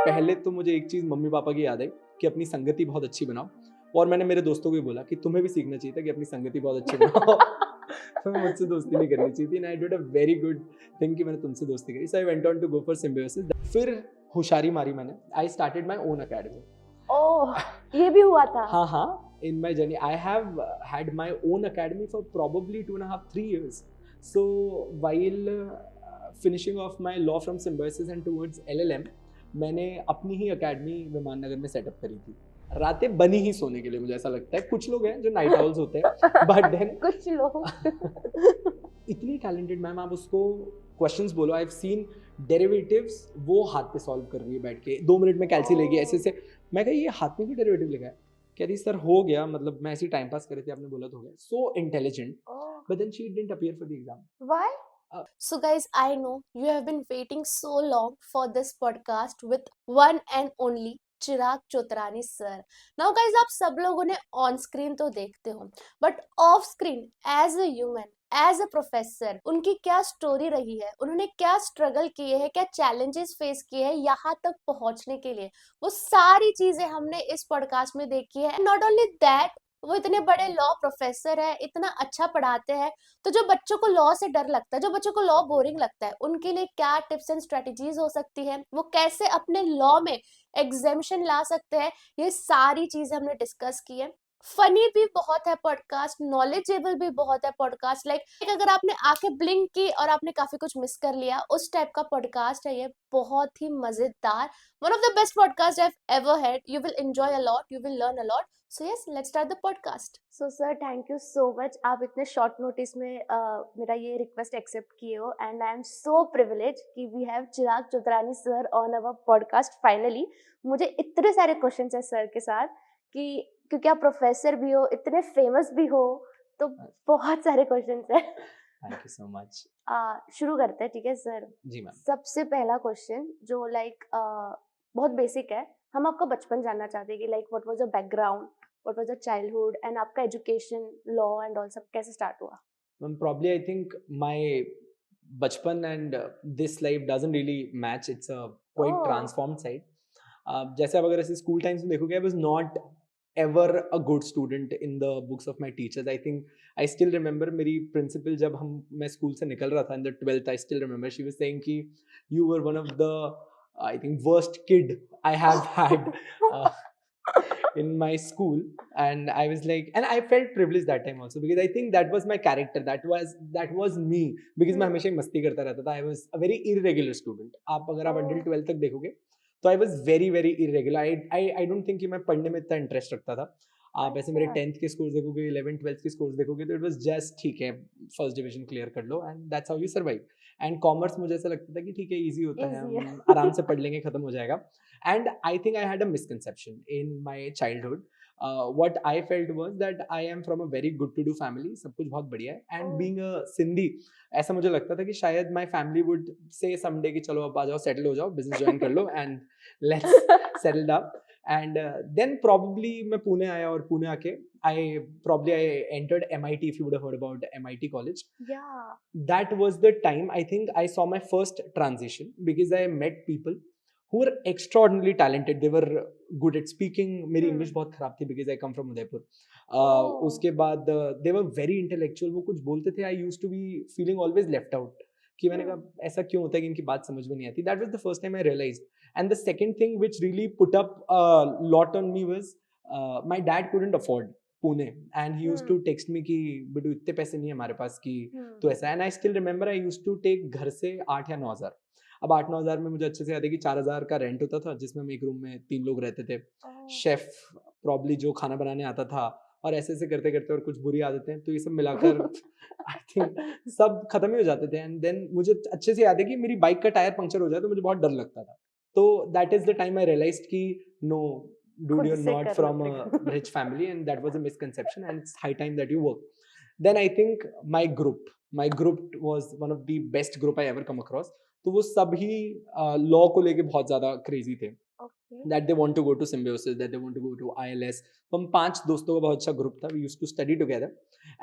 पहले तो मुझे एक चीज़ मम्मी पापा की याद आई कि अपनी संगति बहुत अच्छी बनाओ, और मैंने मेरे दोस्तों को भी बोला कि तुम्हें भी सीखना चाहिए था कि अपनी संगति बहुत अच्छी बनाओ। तुम्हें मुझसे दोस्ती नहीं करनी चाहिए थी, and I did a very good thing कि मैंने तुमसे दोस्ती करी, so I went on to go for Symbiosis. फिर होशियारी मारी मैंने, I started my own academy. Oh, ये भी हुआ था? हाँ हाँ, in my journey I have had my own academy for probably 2.5-3 years. So while finishing off my law from Symbiosis and towards LLM, मैंने अपनी ही अकेडमी विमान नगर में सेटअप करी थी। रातें बनी ही सोने के लिए, मुझे ऐसा लगता है। कुछ लोग हैं जो नाइट आउल्स होते हैं, बट देन कुछ लोग इतनी टैलेंटेड मैम, आप उसको क्वेश्चंस बोलो, आई हैव सीन डेरिवेटिव्स वो हाथ पे सॉल्व कर रही है बैठ के, 2 मिनट में कैलसी लेगी ऐसे से। मैं कहा ये हाथ में क्यों डेरिवेटिव लिखा है? कह रही सर हो गया, मतलब मैं ऐसे टाइम पास कर रही थी, आपने बोला तो हो गया। So intelligent, but then she didn't appear for the exam. Why? So guys, I know you have been waiting so long for this podcast with one and only Chirag Chotrani sir. Now guys, आप सब लोगों ने on screen तो देखते हो, but off screen as a human, as a professor, उनकी क्या story रही है, उन्होंने क्या स्ट्रगल किए हैं, क्या चैलेंजेस फेस किए हैं यहाँ तक पहुंचने के लिए, वो सारी चीजें हमने इस पॉडकास्ट में देखी है। नॉट ओनली दैट, वो इतने बड़े लॉ प्रोफेसर है, इतना अच्छा पढ़ाते हैं, तो जो बच्चों को लॉ से डर लगता है, जो बच्चों को लॉ बोरिंग लगता है, उनके लिए क्या टिप्स एंड स्ट्रेटजीज हो सकती है, वो कैसे अपने लॉ में एग्जेम्पशन ला सकते हैं, ये सारी चीजें हमने डिस्कस की है। फनी भी बहुत है पॉडकास्ट, नॉलेजेबल भी बहुत है पॉडकास्ट। लाइक अगर आपने आंखें ब्लिंक की और आपने काफी कुछ मिस कर लिया, उस टाइप का पॉडकास्ट है ये, बहुत ही मजेदार, one of the best podcast I have ever had. You will enjoy a lot, you will learn a lot. So yes, let's start the podcast. So sir, thank you so much. आप इतने short notice में मेरा ये request accept किए हो, and I am so privileged कि we have Chirag चोतरानी sir on our podcast finally. मुझे इतने सारे questions हैं sir के साथ कि क्योंकि आप professor भी हो, इतने famous भी हो, तो बहुत सारे questions हैं। Thank you so much. शुरू करते हैं, ठीक है सर? जी मैम। सबसे पहला क्वेश्चन जो बहुत बेसिक है, हम आपका बचपन जानना चाहते हैं कि like what was your background, what was your childhood, and आपका एजुकेशन, लॉ एंड ऑल सब कैसे स्टार्ट हुआ? Probably I think my bachpan and this life doesn't really match. It's a quite oh, transformed side. जैसे आप अगर ऐसे school times में देखोगे, I was not ever a good student in the books of my teachers. I think I still remember मेरी principal जब मैं school से निकल रहा था in the 12th, I still remember she was saying कि you were one of the I think worst kid I have had uh, in my school. And I was like, and I felt privileged that time also, because I think that was my character, that was me, because मैं हमेशा ही मस्ती करता रहता था। I was a very irregular student. आप अगर आप until 12th तक देखोगे तो I was very very irregular. I don't think कि मैं पढ़ने में इतना इंटरेस्ट रखता था। आप ऐसे मेरे 10th के स्कोर्स देखोगे, 11th 12th के स्कोर्स देखोगे, तो इट वाज जस्ट ठीक है, फर्स्ट डिवीजन क्लियर कर लो and that's how you survive. And commerce मुझे ऐसा लगता था कि ठीक है, इजी होता है, इजी है। हम आराम से पढ़ लेंगे, खत्म हो जाएगा। And I think I had a misconception in my childhood. What I felt was that I am from a very good to do family, सब कुछ बहुत बढ़िया है, and Oh. being a Sindhi, ऐसा मुझे लगता था कि शायद my family would say someday कि चलो अब आ जाओ, settle हो जाओ, business join कर लो and let's settle down. And then probably मैं पुणे आया, और पुणे आके I entered MIT, if you would have heard about MIT college. Yeah. That was the time I think I saw my first transition, because I met people who were extraordinarily talented. They were good at speaking. मेरी English बहुत खराब थी because I come from Udaipur. उसके बाद they were very intellectual. वो कुछ बोलते थे, I used to be feeling always left out. कि मैंने कहा ऐसा क्यों होता है कि इनकी बात समझ में नहीं आती. That was the first time I realized. And the second thing which really put up a lot on me was my dad couldn't afford Pune, and he used to text me कि बेटू इतने पैसे नहीं है हमारे पास कि तो ऐसा। And I still remember I used to take घर से 8 या 9 हज़ार। अब 8-9 हज़ार में मुझे अच्छे से याद है कि 4,000 का रेंट होता था, जिसमें हम एक रूम में 3 लोग रहते थे। शेफ प्रॉब्ली जो खाना बनाने आता था, और ऐसे ऐसे करते करते, और कुछ बुरी आदतें, तो ये सब मिलाकर आई थिंक सब खत्म ही हो जाते थे। एंड देन मुझे अच्छे से याद है कि मेरी बाइक का टायर पंक्चर हो जाए तो मुझे बहुत डर लगता था। तो that is the time I realized कि no dude, you're not from a rich family, and that was a misconception, and it's high time that you work. Then I think my group was one of the best group I ever come across. तो वो सभी law को लेके बहुत ज़्यादा crazy थे, that they want to go to Symbiosis, that they want to go to ILS. तो हम 5 दोस्तों का बहुत अच्छा ग्रुप था, we used to study together,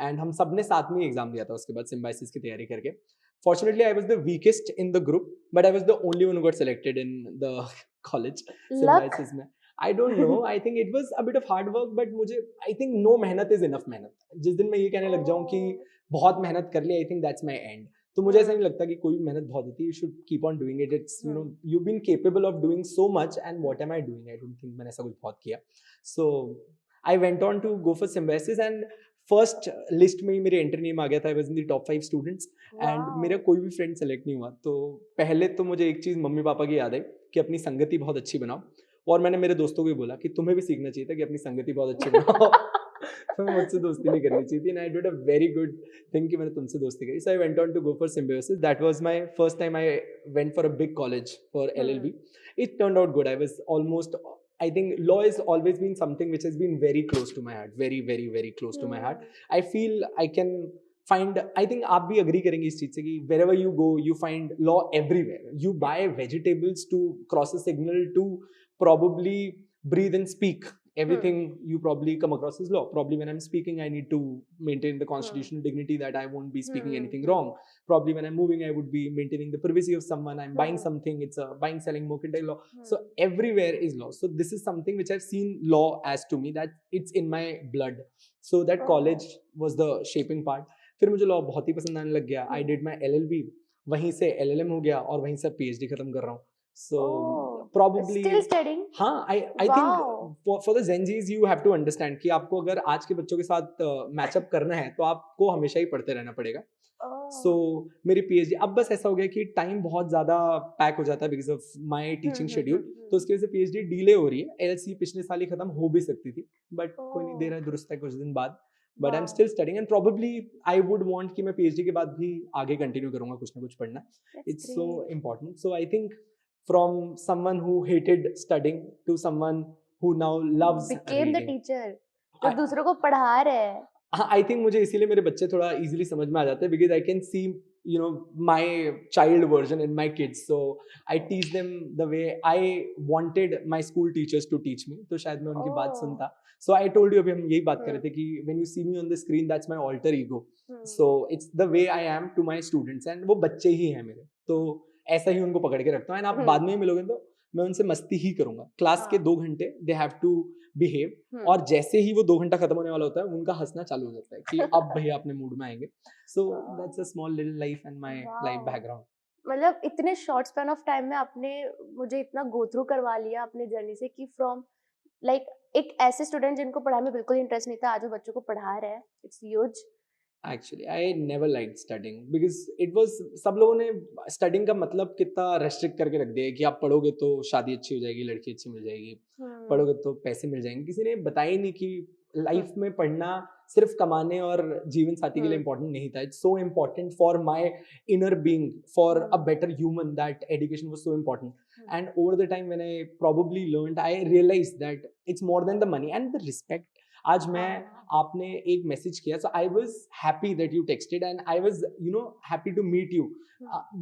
and हम सब ने साथ में एग्जाम दिया था उसके बाद सिम्बायोसिस की तैयारी करके। Fortunately, I was the weakest in the group, but I was the only one who got selected in the college luck. symbiosis में. I don't know. I think it was a bit of hard work, but मुझे I think no मेहनत is enough मेहनत. जिस दिन मैं ये कहने लग जाऊँ कि बहुत मेहनत कर ली, I think that's my end. तो मुझे ऐसा नहीं लगता कि कोई भी मेहनत बहुत होती है. You should keep on doing it. It's you know you've been capable of doing so much, and what am I doing? I don't think मैंने ऐसा कुछ बहुत किया. So I went on to go for symbiosis, and first list में ही मेरे entry name आ गया था. I was in the top 5 students and मेरा कोई भी फ्रेंड सेलेक्ट नहीं हुआ. तो पहले तो मुझे एक चीज़ मम्मी पापा की याद आई कि अपनी संगति बहुत अच्छी बनाओ. और मैंने मेरे दोस्तों को भी बोला कि तुम्हें भी सीखना चाहिए था कि अपनी संगति बहुत अच्छी बनाओ. तो मुझसे दोस्ती नहीं करनी चाहिए थी. And I did a very good thing कि मैंने तुमसे दोस्ती करी. So I went on to go for Symbiosis. That was my first time I went for a big college for LLB. It turned out good. I was almost, I think law has always been something which has been very close to my heart, very very very close to my heart. I feel I can find, I think आप भी agree करेंगे इस चीज से कि wherever you go you find law everywhere. You buy vegetables to cross a signal to probably breathe and speak. Everything you probably come across is law. Probably when I'm speaking I need to maintain the constitutional dignity that I won't be speaking anything wrong. Probably when I'm moving I would be maintaining the privacy of someone. I'm buying something, it's a buying selling mercantile law. So everywhere is law. So this is something which I've seen law as to me, that it's in my blood. So that college was the shaping part. फिर मुझे law बहुत ही पसंद आने लग गया. I did my LLB, वहीं से LLM हो गया और वहीं से PhD खत्म कर रहा हूँ. So probably Still studying? हाँ, I think for the Gen Zs you have to understand कि आपको अगर आज के बच्चों के साथ मैचअप करना है तो आपको हमेशा ही पढ़ते रहना पड़ेगा. So मेरी PhD अब बस ऐसा हो गया कि टाइम बहुत ज़्यादा पैक हो जाता है because of my teaching schedule. तो उसकी वजह से PhD डिले हो रही है. LC पिछले साल ही खत्म हो भी सकती थी बट कोई नहीं, दे रहा है दुरुस्त है कुछ दिन बाद. But I am still studying and probably I would want कि मैं PhD के बाद भी आगे कंटिन्यू करूंगा कुछ ना कुछ पढ़ना. It's so important. So I think from someone who hated studying to someone who now loves became the reading. teacher जो दूसरों को पढ़ा रहे हैं. हाँ, आई थिंक मुझे इसीलिए मेरे बच्चे थोड़ा इजीली समझ में आ जाते हैं because I can see you know my child version in my kids, so I teach them the way I wanted my school teachers to teach me. तो शायद मैं उनकी बात सुनता. So I told you, अभी हम यही बात कर रहे थे कि when you see me on the screen that's my alter ego. So it's the way I am to my students and वो बच्चे ही हैं मेरे, तो ऐसा ही उनको पकड़ के रखता हूँ. एंड आप बाद में मिलोगे तो मैं उनसे मस्ती ही करूंगा. क्लास के 2 घंटे दे हैव टू बिहेव और जैसे ही वो 2 घंटा खत्म होने वाला होता है उनका हंसना चालू हो जाता है कि अब भैया अपने मूड में आएंगे. So that's a small little life and my life background. मतलब इतने शॉर्ट स्पैन ऑफ टाइम में आपने मुझे इतना गो थ्रू करवा लिया अपने जर्नी से कि फ्रॉम लाइक एक ऐसे स्टूडेंट जिनको पढ़ाई में बिल्कुल इंटरेस्ट नहीं था आज वो बच्चों को पढ़ा रहे हैं. It's huge. Actually, I never liked studying because it was, सब लोगों ने studying का मतलब कितना restrict करके रख दिया है कि आप पढ़ोगे तो शादी अच्छी हो जाएगी, लड़की अच्छी मिल जाएगी, पढ़ोगे तो पैसे मिल जाएंगे. किसी ने बताया ही नहीं कि लाइफ में पढ़ना सिर्फ कमाने और जीवन साथी के लिए इम्पोर्टेंट नहीं था. It's so important for my inner being, for a better human, that education was so important. And over the time when I probably learned, I realized that it's more than the money and the respect. आज मैं आपने एक message किया, so I was happy that you texted and I was happy to meet you.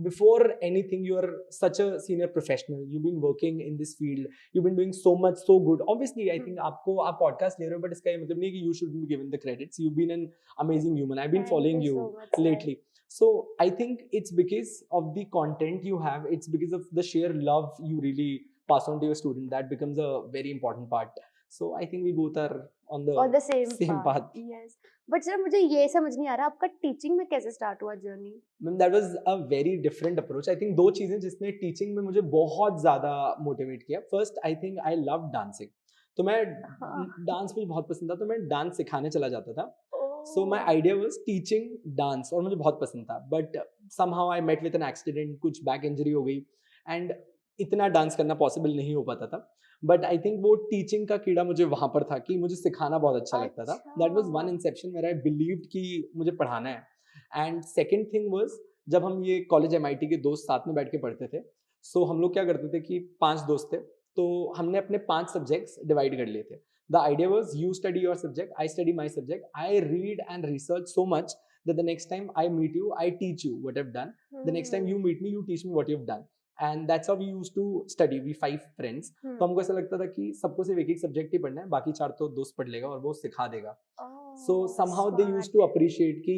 Before anything, you are such a senior professional, you've been working in this field, you've been doing so much, so good. Obviously I think आपको आप podcast ले रहे हो, but इसका ये मतलब नहीं कि you should be given the credits. You've been an amazing human. I've been following you lately. So I think it's because of the content you have, it's because of the sheer love you really pass on to your student, that becomes a very important part. So I think we both are on the same path. Yes. But sir मुझे ये समझ नहीं आ रहा आपका teaching में कैसे start हुआ journey? Ma'am, that was a very different approach. I think 2 चीजें जिसने टीचिंग में मुझे बहुत ज्यादा मोटिवेट किया. First, I think I love dancing. तो मैं डांस मुझे बहुत पसंद था, तो मैं डांस सिखाने चला जाता था. So my idea was teaching dance और मुझे बहुत पसंद था. But somehow I met with an accident, कुछ बैक इंजरी हो गई and इतना डांस करना पॉसिबल नहीं हो पाता था. बट आई थिंक वो टीचिंग का कीड़ा मुझे वहां पर था कि मुझे सिखाना बहुत अच्छा लगता था. That was one inception where I believed कि मुझे पढ़ाना है. एंड सेकंड थिंग वाज, जब हम ये कॉलेज MIT के दोस्त साथ में बैठ के पढ़ते थे, सो हम लोग क्या करते थे कि 5 दोस्त थे, तो हमने अपने 5 सब्जेक्ट्स डिवाइड कर लिए थे. The idea was you study your subject, I study my subject, I read and research so much that the next time I meet you, I teach you what I've done. The next time you meet me, you teach me what you've done. And that's how we used to study. We 5 friends. तो हमको ऐसा लगता था कि सबको सिर्फ एक subject ही पढ़ना है, बाकी 4 तो दोस्त पढ़ लेगा और वो सिखा देगा. So somehow they used to appreciate कि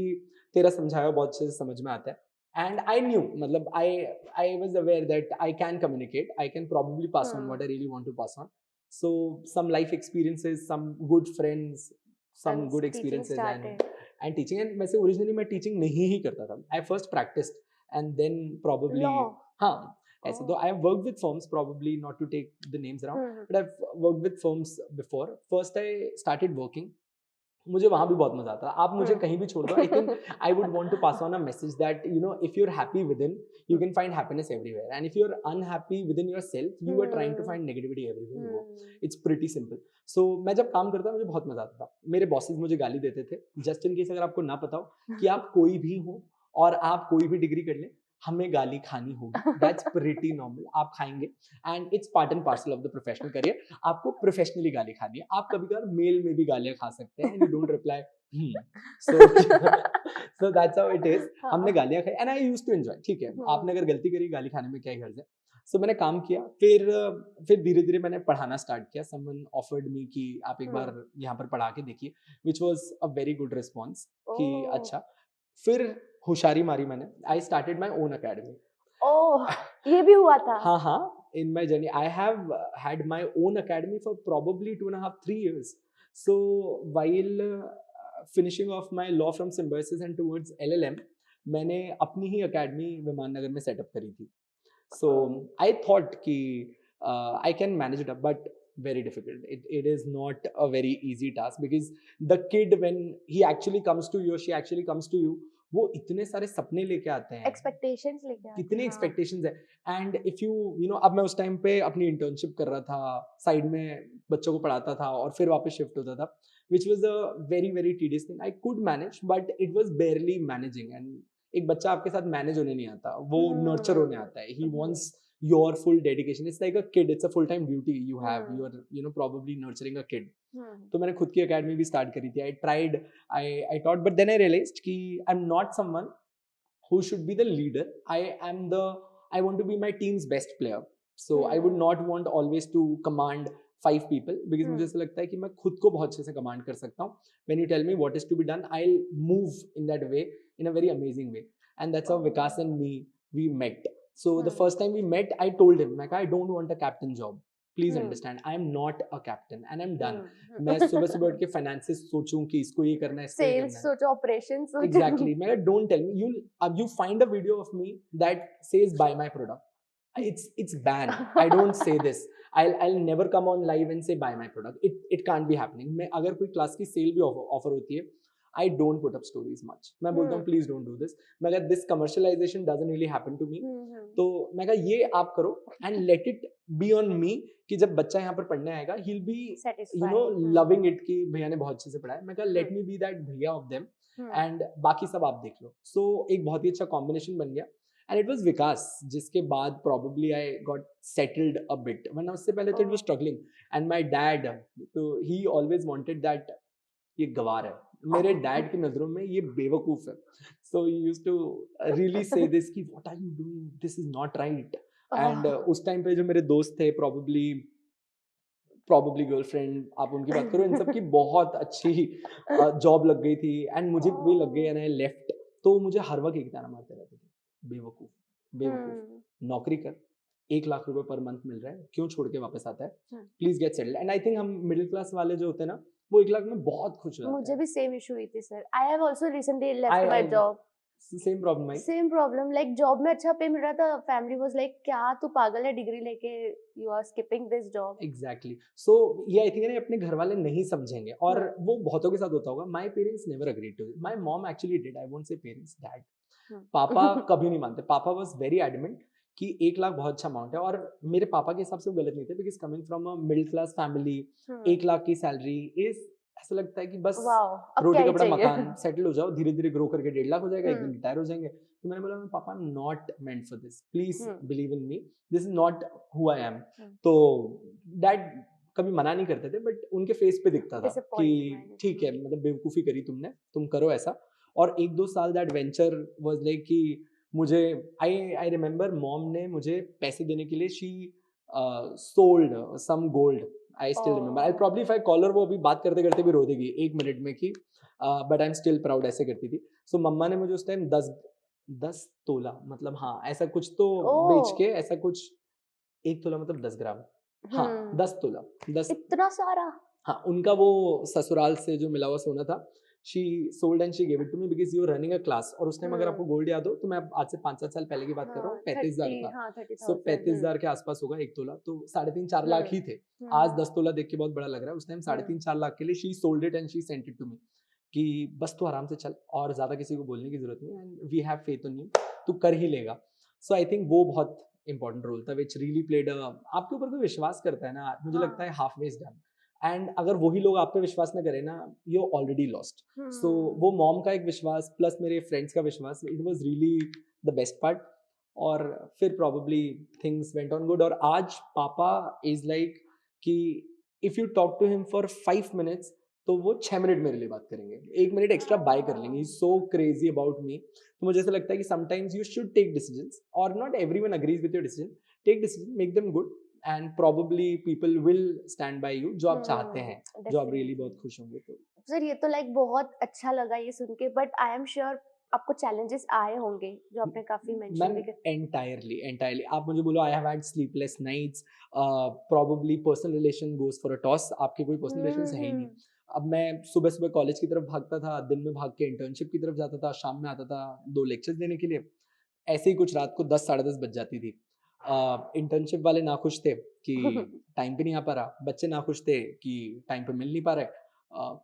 तेरा समझाया बहुत अच्छे से समझ में आता है. and I knew, matlab, I was aware that I can communicate, I can probably pass on what I really want to pass on. So some life experiences, some good friends, some And good teaching experiences, started. and teaching. And वैसे originally मैं teaching नहीं ही करता था, I first practiced and then probably Law. हाँ ऐसे Oh. तो I've worked with firms, probably not to take the names around, Hmm. but I've worked with firms before. First I started working, मुझे वहां भी बहुत मजा आता है. आप मुझे कहीं भी छोड़ दो, I think I would want to pass on a message that you know if you are happy within, you can find happiness everywhere, and if you're unhappy within yourself, you are trying to find negativity everywhere you go. It's pretty simple. So मैं जब काम करता मुझे बहुत मजा आता था. मेरे बॉसेस मुझे गाली देते थे, जस्ट इन केस अगर आपको ना पता हो कि आप कोई भी हो और आप कोई भी डिग्री कर लें, हमें गाली खानी होगी. दैट्स प्रिटी नॉर्मल, आप खाएंगे, and it's part and parcel of the professional career. आपको प्रोफेशनली गाली खानी है. आप कभी कभार मेल में भी गालियां खा सकते हैं, and you don't reply. So that's how it is. हमने गालियां खाई and I used to enjoy. ठीक है, आपने अगर गलती करी, गाली खाने में क्या ही हर्ज है. सो मैंने काम किया, फिर धीरे धीरे मैंने पढ़ाना स्टार्ट किया. समवन ऑफर्ड मी कि आप एक बार यहाँ पर पढ़ा के देखिए, which was a very good response कि अच्छा. फिर होशियारी मारी मैंने. I started my own academy. Oh, ये भी हुआ था. हाँ हाँ, in my journey I have had my own academy for probably 2.5-3 years. So while finishing off my law from Symbiosis and towards LLM, मैंने अपनी ही academy विमान नगर में सेटअप करी थी. So I thought कि I can manage it up, but very difficult. It is not a very easy task, because the kid, when he actually comes to you or she actually comes to you, वो इतने सारे सपने लेके आते हैं, expectations लेके आते कितने हैं, एक्सपेक्टेशंस है. एंड इफ यू नो, अब मैं उस टाइम पे अपनी इंटर्नशिप कर रहा था, साइड में बच्चों को पढ़ाता था और फिर वापस शिफ्ट होता था, which was a very very tedious thing. I could manage, but it was बेयरली managing. And एक बच्चा आपके साथ मैनेज होने नहीं आता, वो नर्चर होने आता है. He wants your full dedication. It's like a kid, it's a full time duty you have. You are you know probably nurturing a kid. तो मैंने खुद की अकेडमी भी स्टार्ट करी थी. I tried, I taught, but then I realized कि I am not someone who should be the leader. I want to be my team's best player. So I would not want always to command 5 people, because मुझे ऐसा लगता है कि मैं खुद को बहुत अच्छे से कमांड कर सकता हूँ. When you tell me what is to be done, I'll move in that way, in a very amazing way. And that's how Vikas and me, we met. So the first time we met, I told him, like, I don't want a captain job. Please understand, I am not a captain and I'm done. मैं सुबह सुबह उठ के finances सोचूं कि इसको ये करना है, इसको ये सेल्स करना है. सोचो, ऑपरेशंस सोचो. Exactly. मैं don't tell me. You find a video of me that says buy my product. It's banned. I don't say this. I'll never come on live and say buy my product. It can't be happening. मैं अगर कोई class की cell भी offer होती है, I don't put up stories much. मैं बोलता हूँ please don't do this. मैं अगर this commercialization doesn't really happen to me, तो मैं कहा ये आप करो and let it be on me कि जब बच्चा यहाँ पर पढ़ने आएगा, he'll be you know loving it कि भैया ने बहुत अच्छे से पढ़ाया. मैं कहा let me be that भैया of them and बाकी सब आप देख लो. So एक बहुत ही अच्छा combination बन गया. And it was Vikas, जिसके बाद probably I got settled a bit. वरना उससे पहले तो it was struggling. And my dad, तो he always wanted that ये गवार है. मेरे डैड की नजरों में ये बेवकूफ है. So he used to really say this कि what are you doing? This is not right. And उस टाइम पे जो मेरे दोस्त थे, probably गर्लफ्रेंड, आप उनकी बात करो, इन सब की बहुत अच्छी जॉब लग गई थी, एंड मुझे भी लग गई, एंड आई लेफ्ट. तो मुझे हर वक्त एक ताना मारते रहते थे, बेवकूफ बेवकूफ, नौकरी कर, 1 लाख रुपए पर मंथ मिल रहा है, क्यों छोड़ के वापस आता है, please get settled. And I think हम मिडिल क्लास वाले जो होते हैं ना, वो 1 लाख में बहुत खुश हो जाते हैं. मुझे भी सेम इशू हुई थी sir. I have also recently left my job. Same problem I. Same problem, like job में अच्छा पे मिल रहा था, फैमिली वाज लाइक क्या तू पागल है, डिग्री लेके you are skipping this job. Exactly. So ये आई थिंक अपने घर वाले नहीं समझेंगे, और वो बहुतों के साथ होता होगा. My parents never agreed to it. My mom actually did. I won't say parents, dad. पापा कभी नहीं मानते. पापा वाज वेरी एडमेंट कि 1 लाख बहुत अच्छा अमाउंट है, और मेरे पापा के हिसाब से वो गलत नहीं थे, because coming from a middle class family, 1 lakh की सैलरी इज, ऐसा लगता है कि बस रोटी कपड़ा मकान, सेटल हो जाओ, धीरे धीरे ग्रो करके 1.5 लाख हो जाएगा, एक दिन रिटायर हो जाएंगे. तो मैंने बोला, पापा, आई am not meant for this, please believe in me, this is not who I am. तो डैड कभी मना नहीं करते थे, बट उनके फेस पे दिखता था कि ठीक है, मतलब बेवकूफी करी तुमने, तुम करो ऐसा. और 1-2 साल दैट वेंचर वाज लाइक कि मुझे, आई रिमेम्बर मॉम ने मुझे पैसे देने के लिए, she sold some gold. I still remember. I probably if I call her, वो अभी बात करते करते भी रो देगी 1 मिनट में कि but I am still proud, ऐसे करती थी. सो मम्मा ने मुझे उस टाइम 10 तोला मतलब हाँ ऐसा कुछ तो बेच ओ के ऐसा कुछ 1 तोला मतलब 10 ग्राम हाँ 10 तोला 10 इतना सारा। हाँ उनका वो ससुराल से जो मिला हुआ सोना था she sold and she gave it to me because you running a class और उस टाइम अगर आपको गोल्ड याद हो तो मैं आज से 5-7 साल पहले की बात कर रहा हूँ 35,000 था हाँ सो 30,000। 35,000 के आसपास होगा 1 तोला तो 3.5-4 लाख ही थे आज 10 तोला देख के बहुत बड़ा लग रहा है उस टाइम 3.5-4 लाख के लिए she sold it and she sent it to me कि बस तू आराम से चल और ज्यादा किसी को बोलने की जरूरत नहीं and we have faith in you तू कर ही लेगा सो आई थिंक वो बहुत इंपॉर्टेंट रोल था विच रियली प्लेड आपके ऊपर कोई विश्वास करता है ना मुझे लगता है हाफ वेज डन एंड अगर वही लोग आप पे विश्वास ना करें ना यू ऑलरेडी लॉस्ट सो वो मॉम का एक विश्वास प्लस मेरे फ्रेंड्स का विश्वास it was really the best part और फिर probably things went on good और आज पापा इज लाइक कि if you talk to him for 5 minutes तो वो 6 मिनट मेरे लिए बात करेंगे 1 मिनट एक्स्ट्रा बाय कर लेंगे ही सो क्रेजी अबाउट मी तो मुझे ऐसा लगता है कि sometimes you should take decisions और not everyone agrees with your decision take decision make them good and probably people will stand by you जो आप चाहते हैं जो आप रियली बहुत खुश होंगे तो सर ये तो लाइक बहुत अच्छा लगा ये सुन के, बट आई एम श्योर आपको चैलेंजेस आए होंगे जो आपने काफी मेंशन मैम भी किए। एंटायरली आप मुझे बोलो I have had sleepless nights probably personal relation goes for a toss आपके कोई पर्सनल रिलेशन है ही नहीं अब मैं सुबह सुबह कॉलेज की तरफ भागता था दिन में भाग के इंटर्नशिप की तरफ जाता था शाम में आता था 2 लेक्चर्स देने के लिए ऐसे ही कुछ रात को 10 साढ़े 10 बज जाती थी इंटर्नशिप वाले नाखुश थे कि टाइम पे नहीं आ पा रहा बच्चे नाखुश थे कि टाइम पे मिल नहीं पा रहे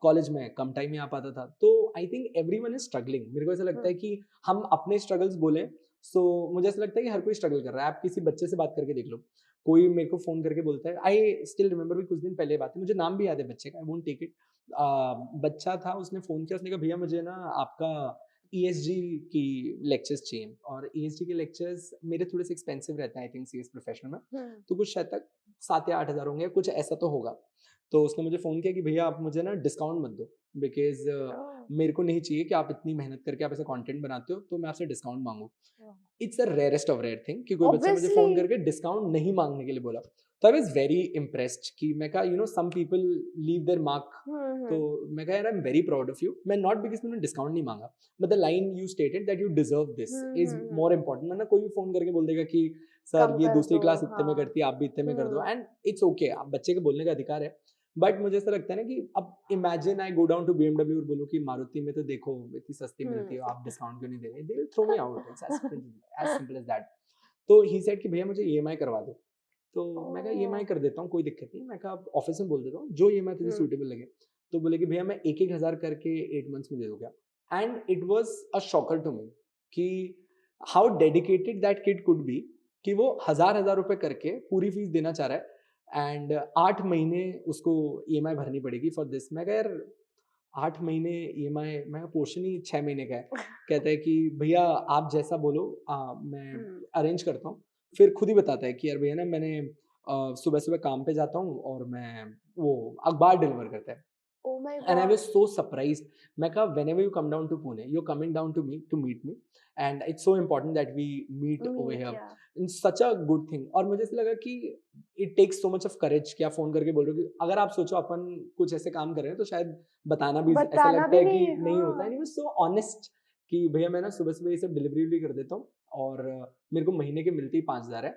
कॉलेज में कम टाइम में आ पाता था तो I think every one is struggling मेरे को ऐसा लगता है कि हम अपने स्ट्रगल्स बोले सो मुझे ऐसा लगता है कि हर कोई स्ट्रगल कर रहा है आप किसी बच्चे से बात करके देख लो कोई मेरे को फोन करके बोलता है आई स्टिल रिमेंबर भी कुछ दिन पहले बात है मुझे नाम भी याद है बच्चे का आई वोंट टेक इट बच्चा था उसने फोन किया उसने कहा भैया मुझे ना आपका ESG की लेक्चर्स चाहिए और ESG के लेक्चर्स मेरे थोड़े से एक्सपेंसिव रहते हैं आई थिंक CS प्रोफेशनल में तो कुछ शायद तक 7 या 8 हज़ार होंगे कुछ ऐसा तो होगा तो उसने मुझे फ़ोन किया कि भैया आप मुझे ना डिस्काउंट मत दो बिकॉज मेरे को नहीं चाहिए कि आप इतनी मेहनत करके आप ऐसा कंटेंट बनाते हो तो मैं आपसे डिस्काउंट मांगू it's a rarest of rare thing कि कोई बच्चा मुझे फ़ोन करके डिस्काउंट नहीं मांगने के लिए बोला तो आई वाज वेरी इम्प्रेस्ड कि मैं कहा some people leave their mark तो मैं कहा यार I am very proud of you मैं नॉट बिकॉज मैंने डिस्काउंट नहीं मांगा but the line you stated that you deserve this is more important वरना कोई भी फोन करके बोल देगा कि सर ये दूसरी क्लास इतने में करती है आप भी इतने में कर दो एंड इट्स ओके आप बच्चे के बोलने का अधिकार है बट मुझे ऐसा लगता है ना कि अब imagine I go down to BMW और बोलूं कि मारुति में तो देखो इतनी सस्ती मिलती है आप डिस्काउंट क्यों नहीं दे रहे they will throw me out it's as simple as that तो ही सेड कि भैया मुझे EMI करवा दो तो मैं कहा EMI कर देता हूँ कोई दिक्कत नहीं मैं कहा आप ऑफिस में बोल देता हूँ जो EMI तुझे सूटेबल लगे तो बोले कि भैया मैं 1-1 हज़ार करके 8 मंथ्स में दे दूँ क्या and it was a shocker to me कि how dedicated that kid could be कि वो हजार रुपए करके पूरी फीस देना चाह रहा है एंड 8 महीने उसको EMI भरनी पड़ेगी फॉर दिस मैं कहा यार 8 महीने EMI मैं पोर्शन ही 6 महीने का है कहता है कि भैया आप जैसा बोलो मैं अरेंज करता हूँ फिर खुद ही बताता है कि यार भैया ना मैंने सुबह सुबह काम पे जाता हूँ और मैं वो अखबार डिलीवर करता है Oh my and I God. was so surprised मैं कहा whenever you come down to Pune you're coming down to me to meet me and it's so important that we meet over here yeah. in such a good thing और मुझे ऐसा लगा कि it takes so much of courage कि आप phone करके बोल रहे हो कि अगर आप सोचो अपन कुछ ऐसे काम कर रहे हैं तो शायद बताना भी ऐसा बताना लगता भी है कि नहीं, नहीं होता हाँ। है नहीं सो ऑनेस्ट कि भैया मैं ना सुबह सुबह ये सब डिलीवरी कर देता हूँ और मेरे को महीने के मिलते ही 5,000 है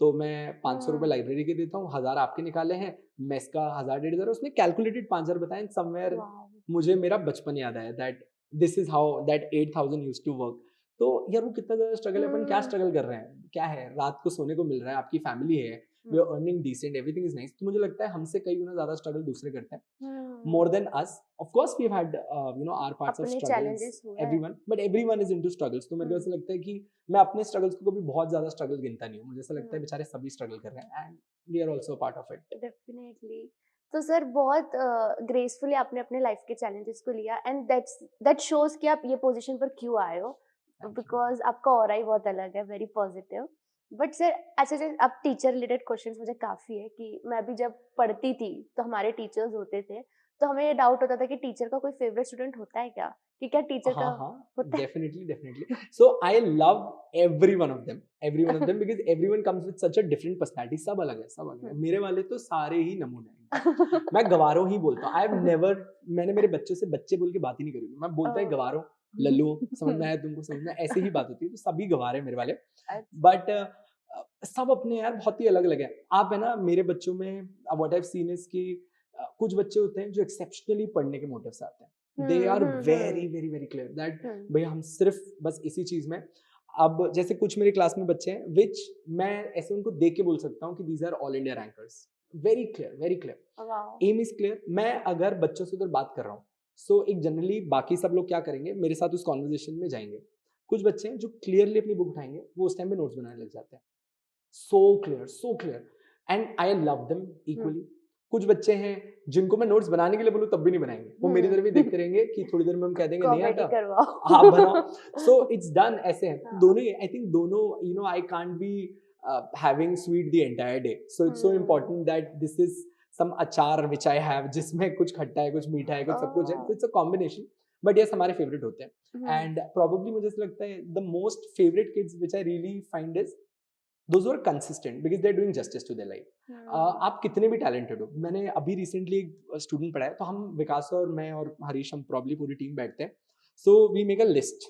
तो मैं 500 रुपए लाइब्रेरी के देता हूँ 1,000 आपके निकाले हैं मेस का 1,000-1,500 उसने कैलकुलेटेड 5,000 बताया समवेयर Wow. मुझे मेरा बचपन याद आया that this is how that 8,000 used to work तो यार वो कितना ज्यादा स्ट्रगल है अपन क्या स्ट्रगल कर रहे हैं क्या है रात को सोने को मिल रहा है आपकी फैमिली है we are earning decent everything is nice तो मुझे लगता है हमसे कई गुना ज्यादा स्ट्रगल दूसरे करते हैं more than us of course we have had our parts of अपने struggles challenges हुए हैं। everyone but everyone is into struggles तो मेरे को ऐसा लगता है कि मैं अपने struggles को कभी बहुत ज्यादा struggle गिनता नहीं हूँ मुझे ऐसा लगता है बेचारे सभी struggle कर रहे हैं and we are also a part of it definitely. तो सर बहुत ग्रेसफुली आपने अपने लाइफ के चैलेंजेस को लिया एंड दैट शोज कि आप ये पोजीशन पर क्यों आए हो बिकॉज आपका ऑरा ही बहुत अलग है, वेरी पॉजिटिव। बट सर अच्छा सर अब टीचर रिलेटेड क्वेश्चंस मुझे काफ़ी है कि मैं भी जब पढ़ती थी तो हमारे टीचर्स होते थे तो हमें ये डाउट होता था कि टीचर का कोई फेवरेट स्टूडेंट होता है क्या, कि क्या टीचर का हाँ होता है? definitely so I love every one of them because everyone comes with such a different personality सब अलग है मेरे वाले तो सारे ही नमूने हैं मैं गवारों ही बोलता हूँ मैंने मेरे बच्चों से बच्चे बोल के बात ही नहीं करी मैं बोलता ही गवारों लल्लू समझ में आया तुमको, समझ में, ऐसे ही बात होती है, तो सभी गवार है मेरे वाले। अच्छा। बट सब अपने यार बहुत ही अलग अलग है। आप है ना, मेरे बच्चों में what I have seen is कि कुछ बच्चे होते हैं जो एक्सेप्शनली पढ़ने के मोटिव से आते हैं, they are very very very clear that भैया हम सिर्फ बस इसी चीज में। अब जैसे कुछ मेरे क्लास में बच्चे हैं विच मैं ऐसे उनको देख के बोल सकता हूँ कि these are all India rankers, very clear very clear, wow. Aim is clear. मैं अगर बच्चों से उधर बात कर रहा हूँ, सो एक जनरली बाकी सब लोग क्या करेंगे, मेरे साथ उस कॉन्वर्जेशन में जाएंगे। कुछ बच्चे हैं जो क्लियरली अपनी बुक उठाएंगे, वो उस टाइम पे नोट्स बनाने लग जाते हैं, so clear, and I love them equally. कुछ बच्चे हैं जिनको मैं नोट्स बनाने के लिए बोलूँ तब भी नहीं बनाएंगे, वो मेरी तरफ ही देखते रहेंगे कि थोड़ी देर में हम कह देंगे नहीं कॉमेडी आता, करवाओ। आप बनाओ। सो इट्स डन, ऐसे हैं हाँ। दोनों ही। आई थिंक दोनों, you know, I can't be having sweet the entire day, so it's so important that this is some achaar which I have, जिसमें कुछ खट्टा है, कुछ मीठा है, कुछ सब कुछ है, it's a combination. But yes, हमारे फेवरेट होते हैं। एंड प्रॉब्लली मुझे ऐसा लगता है the most favourite kids which I really find is those who are consistent because they're doing justice to their life। आप कितने भी टैलेंटेड हो, मैंने अभी रिसेंटली एक स्टूडेंट पढ़ा है, तो हम विकास और मैं और हरीश, हम प्रॉब्ली पूरी टीम बैठते हैं, so we make a list.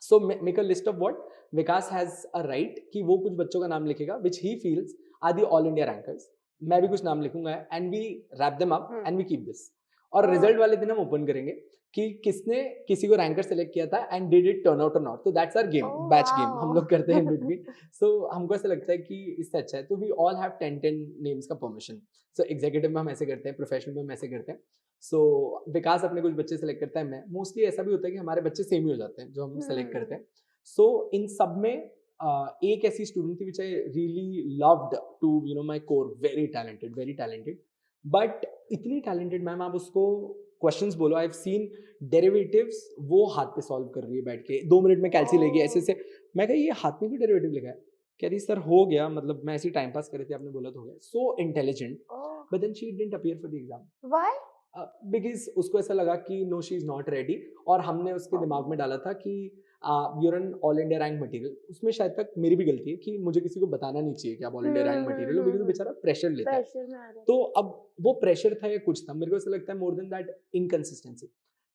So make a list of what Vikas has a write कि वो कुछ बच्चों का नाम लिखेगा which he feels are the all India rankers, मैं भी कुछ नाम लिखूंगा and we wrap them up and we keep this. और रिजल्ट वाले दिन हम ओपन करेंगे कि किसने किसी को रैंकर सेलेक्ट किया था and did it turn out और नॉट, तो that's our game, batch game हम लोग करते हैं इन बिटवीन। सो हमको ऐसा लगता है कि इससे अच्छा है, तो वी ऑल हैव 10 नेम्स का परमिशन। सो एग्जीक्यूटिव में हम ऐसे करते हैं, प्रोफेशनल में हम ऐसे करते हैं। सो विकास अपने कुछ बच्चे सेलेक्ट करता है, मैं मोस्टली ऐसा भी होता है कि हमारे बच्चे सेम ही हो जाते हैं जो हम सेलेक्ट करते हैं। सो इन सब में एक ऐसी स्टूडेंट थी which I really loved to, you know, my core, very talented, very talented, but इतनी टैलेंटेड मैम, आप उसको क्वेश्चंस बोलो, आई हैव सीन डेरिवेटिव्स वो हाथ पे सॉल्व कर रही है बैठ के, 2 मिनट में कैलसी लेगी ऐसे से। मैं कहा ये हाथ में क्यों डेरिवेटिव लिखा है, कह रही सर हो गया, मतलब मैं ऐसे टाइम पास कर रही थी, आपने बोला तो हो गया। So intelligent, but then she didn't appear for the exam. Why? Because उसको ऐसा लगा कि no she is not ready, और हमने उसके दिमाग में डाला था कि you're an all India rank material. उसमें शायद तक मेरी भी गलती है कि मुझे किसी को बताना नहीं चाहिए कि आप ऑल इंडिया रैंक मटेरियल हो, बिकॉज बेचारा प्रेशर लेता है। प्रेशर में आ रहा है। तो अब वो प्रेशर था या कुछ था, मेरे को ऐसा लगता है more than that inconsistency,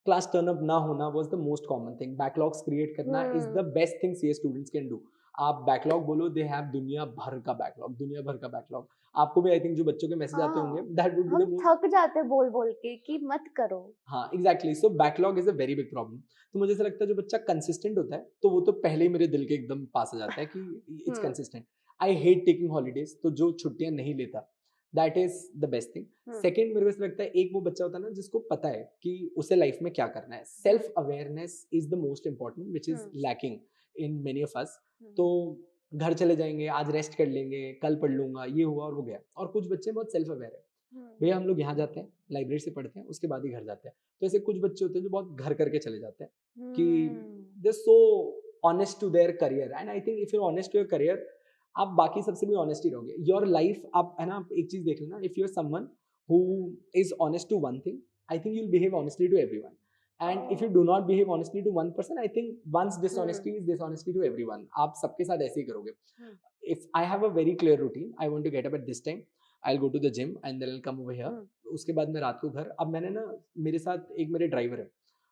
class turn up ना होना was the most common thing. Backlogs create करना is the best thing CA students can do. आप बैकलॉग बोलो, दे हैव दुनिया भर का बैकलॉग, दुनिया भर का बैकलॉग। आपको भी आई थिंक जो बच्चों के मैसेज आते होंगे, दैट वुड बी हम द मोस्ट। थक जाते हैं बोल बोल के कि मत करो। हाँ exactly, so backlog is a very big problem. तो मुझे ऐसा लगता है जो बच्चा कंसिस्टेंट होता है, तो वो तो पहले ही मेरे दिल के एकदम पास आ जाता है कि it's consistent. I hate taking holidays, तो जो छुट्टियां नहीं लेता, that is the best thing. Second, मेरे को ऐसा लगता है एक वो बच्चा होता है ना जिसको पता है कि उसे लाइफ में क्या करना है। Self awareness is the most important which is lacking in many of us. तो घर चले जाएंगे, आज रेस्ट कर लेंगे, कल पढ़ लूंगा, ये हुआ और वो गया। और कुछ बच्चे बहुत सेल्फ अवेयर है, भैया हम लोग यहाँ जाते हैं, लाइब्रेरी से पढ़ते हैं, उसके बाद ही घर जाते हैं। तो ऐसे कुछ बच्चे होते हैं जो बहुत घर करके चले जाते हैं कि they so honest to their career, and I think if you honest to your career, आप बाकी सबसे भी ऑनेस्ट ही रहोगे। योर लाइफ, आप है ना, आप एक चीज देख लेना, if you are someone who is honest to one thing, I think you will behave honestly to everyone, and if you do not behave honestly to one person, I think once dishonesty is dishonesty to everyone, आप सबके साथ ऐसे ही करोगे। If I have a very clear routine, I want to get up at this time, I'll go to the gym and then I'll come over here। उसके बाद मैं रात को घर, अब मैंने ना, मेरे साथ एक मेरे ड्राइवर है,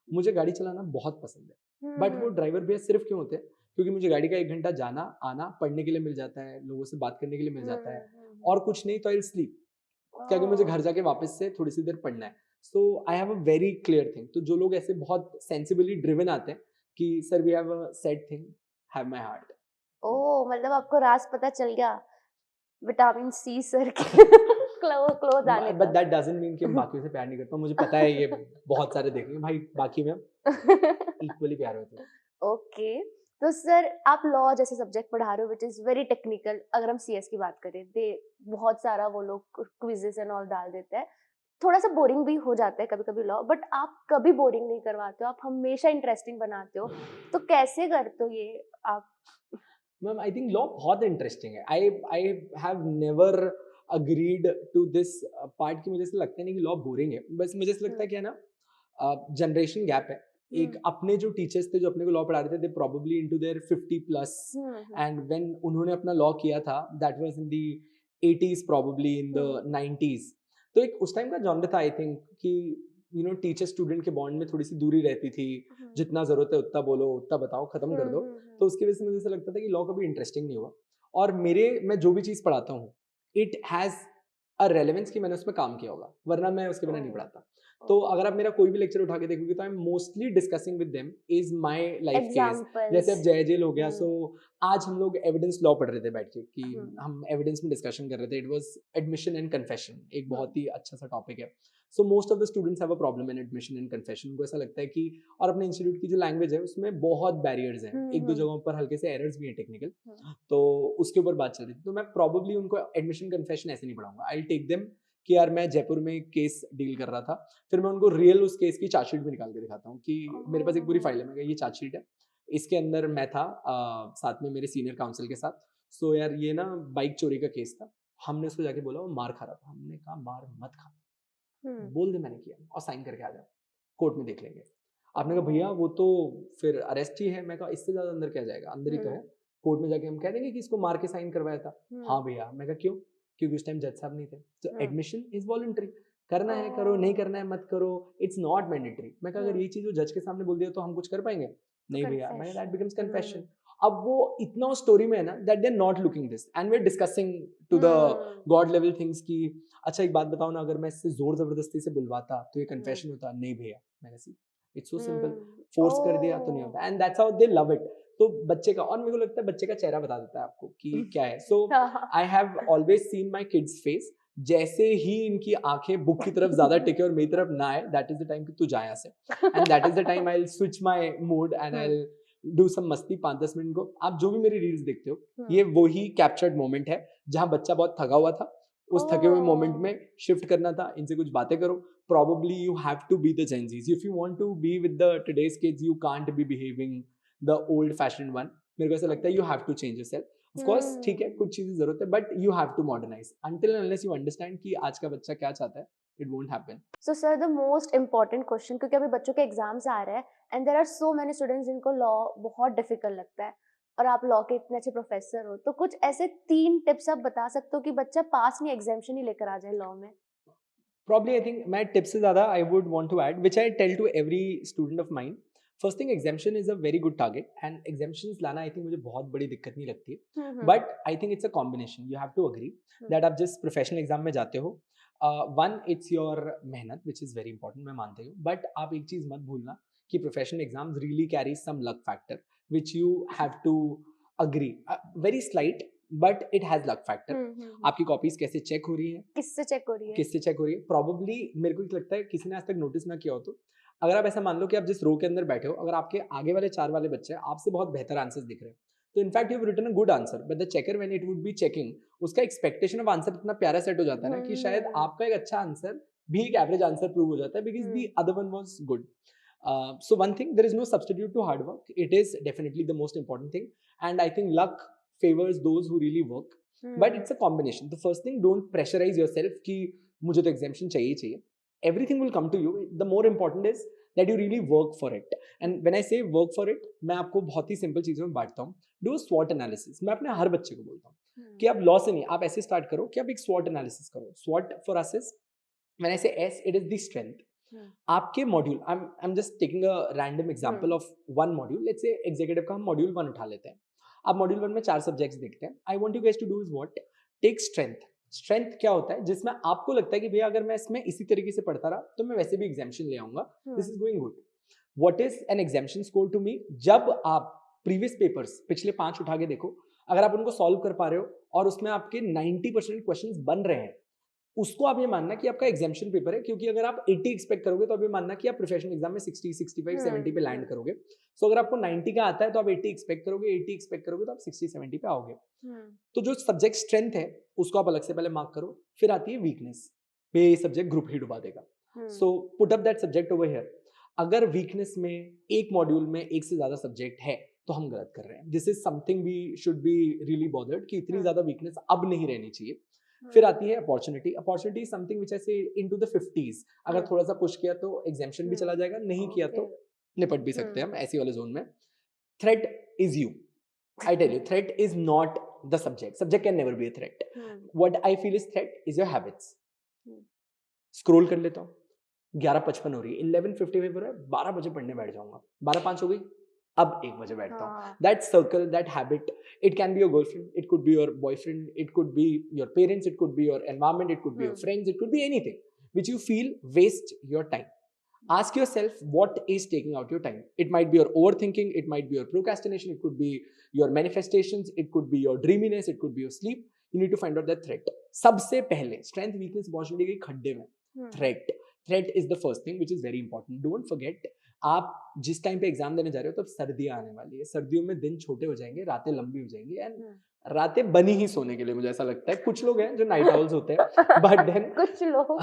मुझे गाड़ी चलाना बहुत पसंद है, बट वो ड्राइवर भैया सिर्फ क्यों होते हैं, क्योंकि मुझे गाड़ी का 1 घंटा जाना आना पढ़ने के लिए मिल जाता है, लोगों से बात करने के लिए मिल जाता है, और कुछ नहीं तो आई स्लीप, क्योंकि मुझे घर जाके वापस से थोड़ी सी देर पढ़ना है। So I have a very clear thing. तो जो लोग ऐसे बहुत सेंसिबली ड्रिवन आते हैं कि sir we have a set thing, have my heart. Oh, मतलब आपको राज पता चल गया विटामिन सी सर के क्लोज आने बट तक। दैट डजंट मीन कि मैं बाकियों से प्यार नहीं करता हूँ, मुझे पता है ये बहुत सारे देखेंगे भाई, बाकी में इक्वली प्यार होता है। ओके, तो सर आप लॉ जैसे सब्जेक्ट पढ़ा रहे हो विच इज वेरी टेक्निकल। अगर हम सीएस की बात करें, दे बहुत सारा वो लोग क्विजेस एंड ऑल डाल देते हैं, थोड़ा सा बोरिंग भी हो जाता है कभी कभी लॉ, बट आप कभी बोरिंग नहीं करवाते हो, आप हमेशा इंटरेस्टिंग बनाते हो। तो कैसे करते हो ये आप? मैम आई थिंक लॉ बहुत इंटरेस्टिंग है। I have never agreed to this part कि मुझे ऐसा लगता नहीं कि लॉ बोरिंग है, बस मुझे ऐसा लगता है कि है ना, जनरेशन गैप है। एक अपने जो टीचर्स थे जो अपने को लॉ पढ़ा रहे थे, they probably into their 50 plus, and when उन्होंने अपना लॉ किया था, that was in the 80s, probably in the 90s। तो एक उस टाइम का जॉनर था आई थिंक कि टीचर स्टूडेंट के बॉन्ड में थोड़ी सी दूरी रहती थी, जितना जरूरत है उतना बोलो, उतना बताओ, खत्म कर दो। तो उसकी वजह से मुझे ऐसा लगता था कि लॉ कभी इंटरेस्टिंग नहीं हुआ। और मैं जो भी चीज़ पढ़ाता हूँ, इट हैज़ अ रेलेवेंस कि मैंने उसमें काम किया होगा, वरना मैं उसके बिना नहीं पढ़ाता। तो अगर आप मेरा कोई भी लेक्चर उठा के देखोगे तो I am mostly discussing with them is my life case. Examples. जैसे अब जय जेल हो गया, हम्म। सो आज हम लोग एविडेंस लॉ पढ़ रहे थे बैठ के कि हम्म। हम एविडेंस में डिस्कशन कर रहे थे। It was admission and confession, एक बहुत हम्म। ही अच्छा सा टॉपिक है। So most of the students have a problem in admission and confession. उनको ऐसा लगता है कि, और अपने इंस्टीट्यूट की जो लैंग्वेज है उसमें बहुत बैरियर्स हैं, एक दो जगहों पर हल्के से एरर्स भी हैं टेक्निकल, तो उसके ऊपर बात चल रही थी। तो मैं प्रॉब्ली उनको एडमिशन कन्फेशन ऐसे नहीं पढ़ाऊंगा। आई टेक देम कि यार मैं जयपुर में केस डील कर रहा था, फिर मैं उनको रियल उस केस की चार्जशीट भी निकाल के दिखाता हूँ कि मेरे पास एक पूरी फाइल है, मैं कहा ये चार्जशीट है, इसके अंदर मैं था साथ में मेरे सीनियर काउंसिल के साथ। सो यार ये ना बाइक चोरी का केस था, हमने उसको जाके बोला वो मार खा रहा था, हमने कहा मार मत खा, बोल दे मैंने किया और साइन करके आ जाओ, कोर्ट में देख लेंगे। आपने कहा भैया वो तो फिर अरेस्ट ही है। मैं कहा इससे ज्यादा अंदर क्या जाएगा, अंदर ही तो है, कोर्ट में जाके हम कह देंगे कि इसको मार के साइन करवाया था। हाँ भैया। मैं कहा क्यों? क्योंकि उस टाइम जज साहब नहीं थे। तो एडमिशन इज वॉलंटरी, करना है करो, नहीं करना है मत करो, इट्स नॉट मैंडेटरी। मैं कहा अगर ये चीज वो जज के सामने बोल दिया तो हम कुछ कर पाएंगे? नहीं भैया। मैं दैट बिकम्स कन्फेशन। अब वो इतना स्टोरी में है ना that they are not looking this and we are discussing to the god level things की अच्छा एक बात बताओ ना, अगर मैं इससे जोर जबरदस्ती से बुलवाता तो ये कन्फेशन होता? नहीं भैया। मैंने see it's so simple, force कर दिया तो नहीं होता, and that's how they love it. तो बच्चे का, और मेरे को लगता है बच्चे का चेहरा बता देता है आपको कि क्या है। So I have always seen my kids face, जैसे ही इनकी आंखें बुक की तरफ ज्यादा टिके और मेरी तरफ ना आए, दैट इज द टाइम कि तू जा यहाँ से, and that is the time I will switch my mood and I will do some मस्ती 5-10 मिनट को। आप जो भी मेरी रील्स देखते हो ये वही कैप्चर्ड मोमेंट है जहां बच्चा बहुत थका हुआ था, उस थके हुए मोमेंट में शिफ्ट करना था, इनसे कुछ बातें करो। Probably you have to be the Gen Zs. If you want to be with the today's kids, you can't be behaving the old fashioned one. मेरे को ऐसा लगता है you have to change yourself. Of course ठीक है, कुछ चीजें जरूरत है, but you have to modernize. Until and unless you understand कि आज का बच्चा क्या चाहता है, it won't happen. So sir, the most important question, क्योंकि अभी बच्चों के एग्जाम्स आ रहे हैं and there are so many students जिनको लॉ बहुत डिफिकल्ट लगता है, और आप लॉ के इतने अच्छे प्रोफेसर हो, तो कुछ ऐसे 3 टिप्स आप बता सकते हो कि बच्चा पास नहीं एग्जामिनेशन ही लेकर आ जाए लॉ में? Probably I think my tips से ज़्यादा I would want to add, which I tell to every student of mine. First thing, exemption is a very good target, and exemptions लाना I think मुझे बहुत बड़ी दिक्कत नहीं लगती है. But I think it's a combination. You have to agree that आप जिस professional exam में जाते हो, one it's your मेहनत, which is very important, मैं मानता हूँ. But आप एक चीज़ मत भूलना कि professional exams really carry some luck factor, which you have to agree. Very slight, but it has luck factor. आपकी कॉपीज कैसे चेक हो रही है, किससे चेक हो रही है, किससे चेक हो रही है? प्रॉब्ली मेरे को लगता है किसी ने आज तक नोटिस ना किया हो, तो अगर आप ऐसा मान लो कि आप जिस रो के अंदर बैठे हो, अगर आपके आगे वाले 4 वाले बच्चे आपसे बहुत बेहतर आंसर्स दिख रहे हैं, तो in fact you have written a good answer, but the checker when it would be checking, उसका एक्सपेक्टेशन ऑफ आंसर इतना प्यारा सेट हो जाता है ना कि शायद आपका एक अच्छा आंसर भी एक एवरेज आंसर प्रूव हो जाता है, because the other one was good. So one thing, there is no substitute to hard work. It is definitely the most important thing, and I think luck favors those who really work. But it's a combination. The first thing, don't pressurize yourself कि मुझे तो exemption चाहिए. Everything will come to you. The more important is that you really work for it. And when I say work for it, मैं आपको बहुत ही simple चीज़ों में बांटता हूँ. Do a SWOT analysis. मैं अपने हर बच्चे को बोलता हूँ कि आप लॉ से नहीं, आप ऐसे स्टार्ट करो कि आप एक SWOT analysis करो. SWOT for us is, when I say S, it is the strength. आपके module, I'm just taking a random example of one module. Let's say executive का हम मॉड्यूल 1 उठा लेते हैं. आप मॉड्यूल 1 में 4 सब्जेक्ट्स देखते हैं. I want you guys to do is what, take strength. Strength क्या होता है? जिसमें आपको लगता है कि भैया अगर मैं इसमें इसी तरीके से पढ़ता रहा तो मैं वैसे भी एग्जामिशन ले आऊंगा, this is going good. What is an examination score to me? जब आप प्रीवियस पेपर्स पिछले 5 उठा के देखो, अगर आप उनको सॉल्व कर पा रहे हो और उसमें आपके 90% क्वेश्चंस बन रहे हैं, उसको आप ये मानना कि आपका एग्जामिशन पेपर है. क्योंकि अगर आप 80 एक्सपेक्ट करोगे तो आप ये मानना कि आप प्रोफेशनल एग्जाम में 60, 65, 70 पे लैंड करोगे. सो अगर आपको 90 का आता है तो आप 80 एक्सपेक्ट करोगे, 80 एक्सपेक्ट करोगे तो आप 60, 70 पे आओगे. तो जो सब्जेक्ट स्ट्रेंथ है उसको आप अलग से पहले मार्क करो. फिर आती है वीकनेस, ये सब्जेक्ट ग्रुप ही डुबा देगा. So put up that subject over here. अगर वीकनेस में एक मॉड्यूल में एक से ज्यादा सब्जेक्ट है तो हम गलत कर रहे हैं. This is something we should be really bothered कि इतनी ज्यादा वीकनेस अब नहीं रहनी चाहिए. फिर आती है opportunity. Opportunity is something which I से इनटू द 50s. अगर थोड़ा सा पुश किया तो एग्जामिशन भी चला जाएगा, नहीं किया तो निपट भी सकते हैं हम ऐसी वाले जोन में. Threat is you. I tell you, threat is not the subject. Subject can never be a threat. What I feel is threat is your habits. Scroll कर लेता हूँ, 11:55 हो रही है, 11:55 हो रहा है, 12 बजे पढ़ने बैठ जाऊंगा, 12:05 हो गई, अब 1 बजे बैठता हूँ. हाँ. That circle, that habit, it can be your girlfriend, it could be your boyfriend, it could be your parents, it could be your environment, it could be your friends, it could be anything which you feel waste your time. Ask yourself what is taking out your time. It might be your overthinking, it might be your procrastination, it could be your manifestations, it could be your dreaminess, it could be your sleep. You need to find out that threat. सबसे पहले strength, weakness, opportunity के खड्डे में threat is the first thing which is very important. Don't forget, आप जिस time पे exam देने जा रहे हो तब सर्दियां आने वाली है, सर्दियों में दिन छोटे हो जाएंगे, रातें लंबी हो जाएंगी एंड रातें बनी ही सोने के लिए, मुझे ऐसा लगता है. कुछ लोग हैं जो नाइट आउल्स होते हैं, बट देन कुछ लोग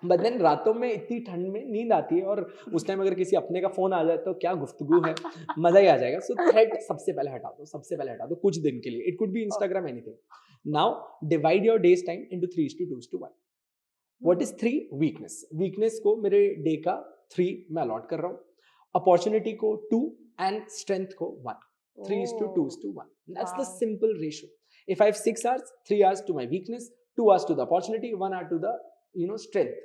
बट देन रातों में इतनी ठंड में नींद आती है और उस टाइम अगर किसी अपने का फोन आ जाए तो क्या गुफ्तगू है, मजा ही आ जाएगा. सो थ्रेट सबसे पहले हटा दो, सबसे पहले हटा दो कुछ दिन के लिए. It could be Instagram, anything. Now divide your days time into 3:2:1. What is 3? Weakness. Weakness को मेरे डे का 3 मैं अलॉट कर रहा हूँ, अपॉर्चुनिटी को 2 एंड स्ट्रेंथ को 1. 3:2:1. That's the simple ratio. If I have 6 hours, 3 hours to my weakness, 2 hours to the opportunity, 1 hour to the strength.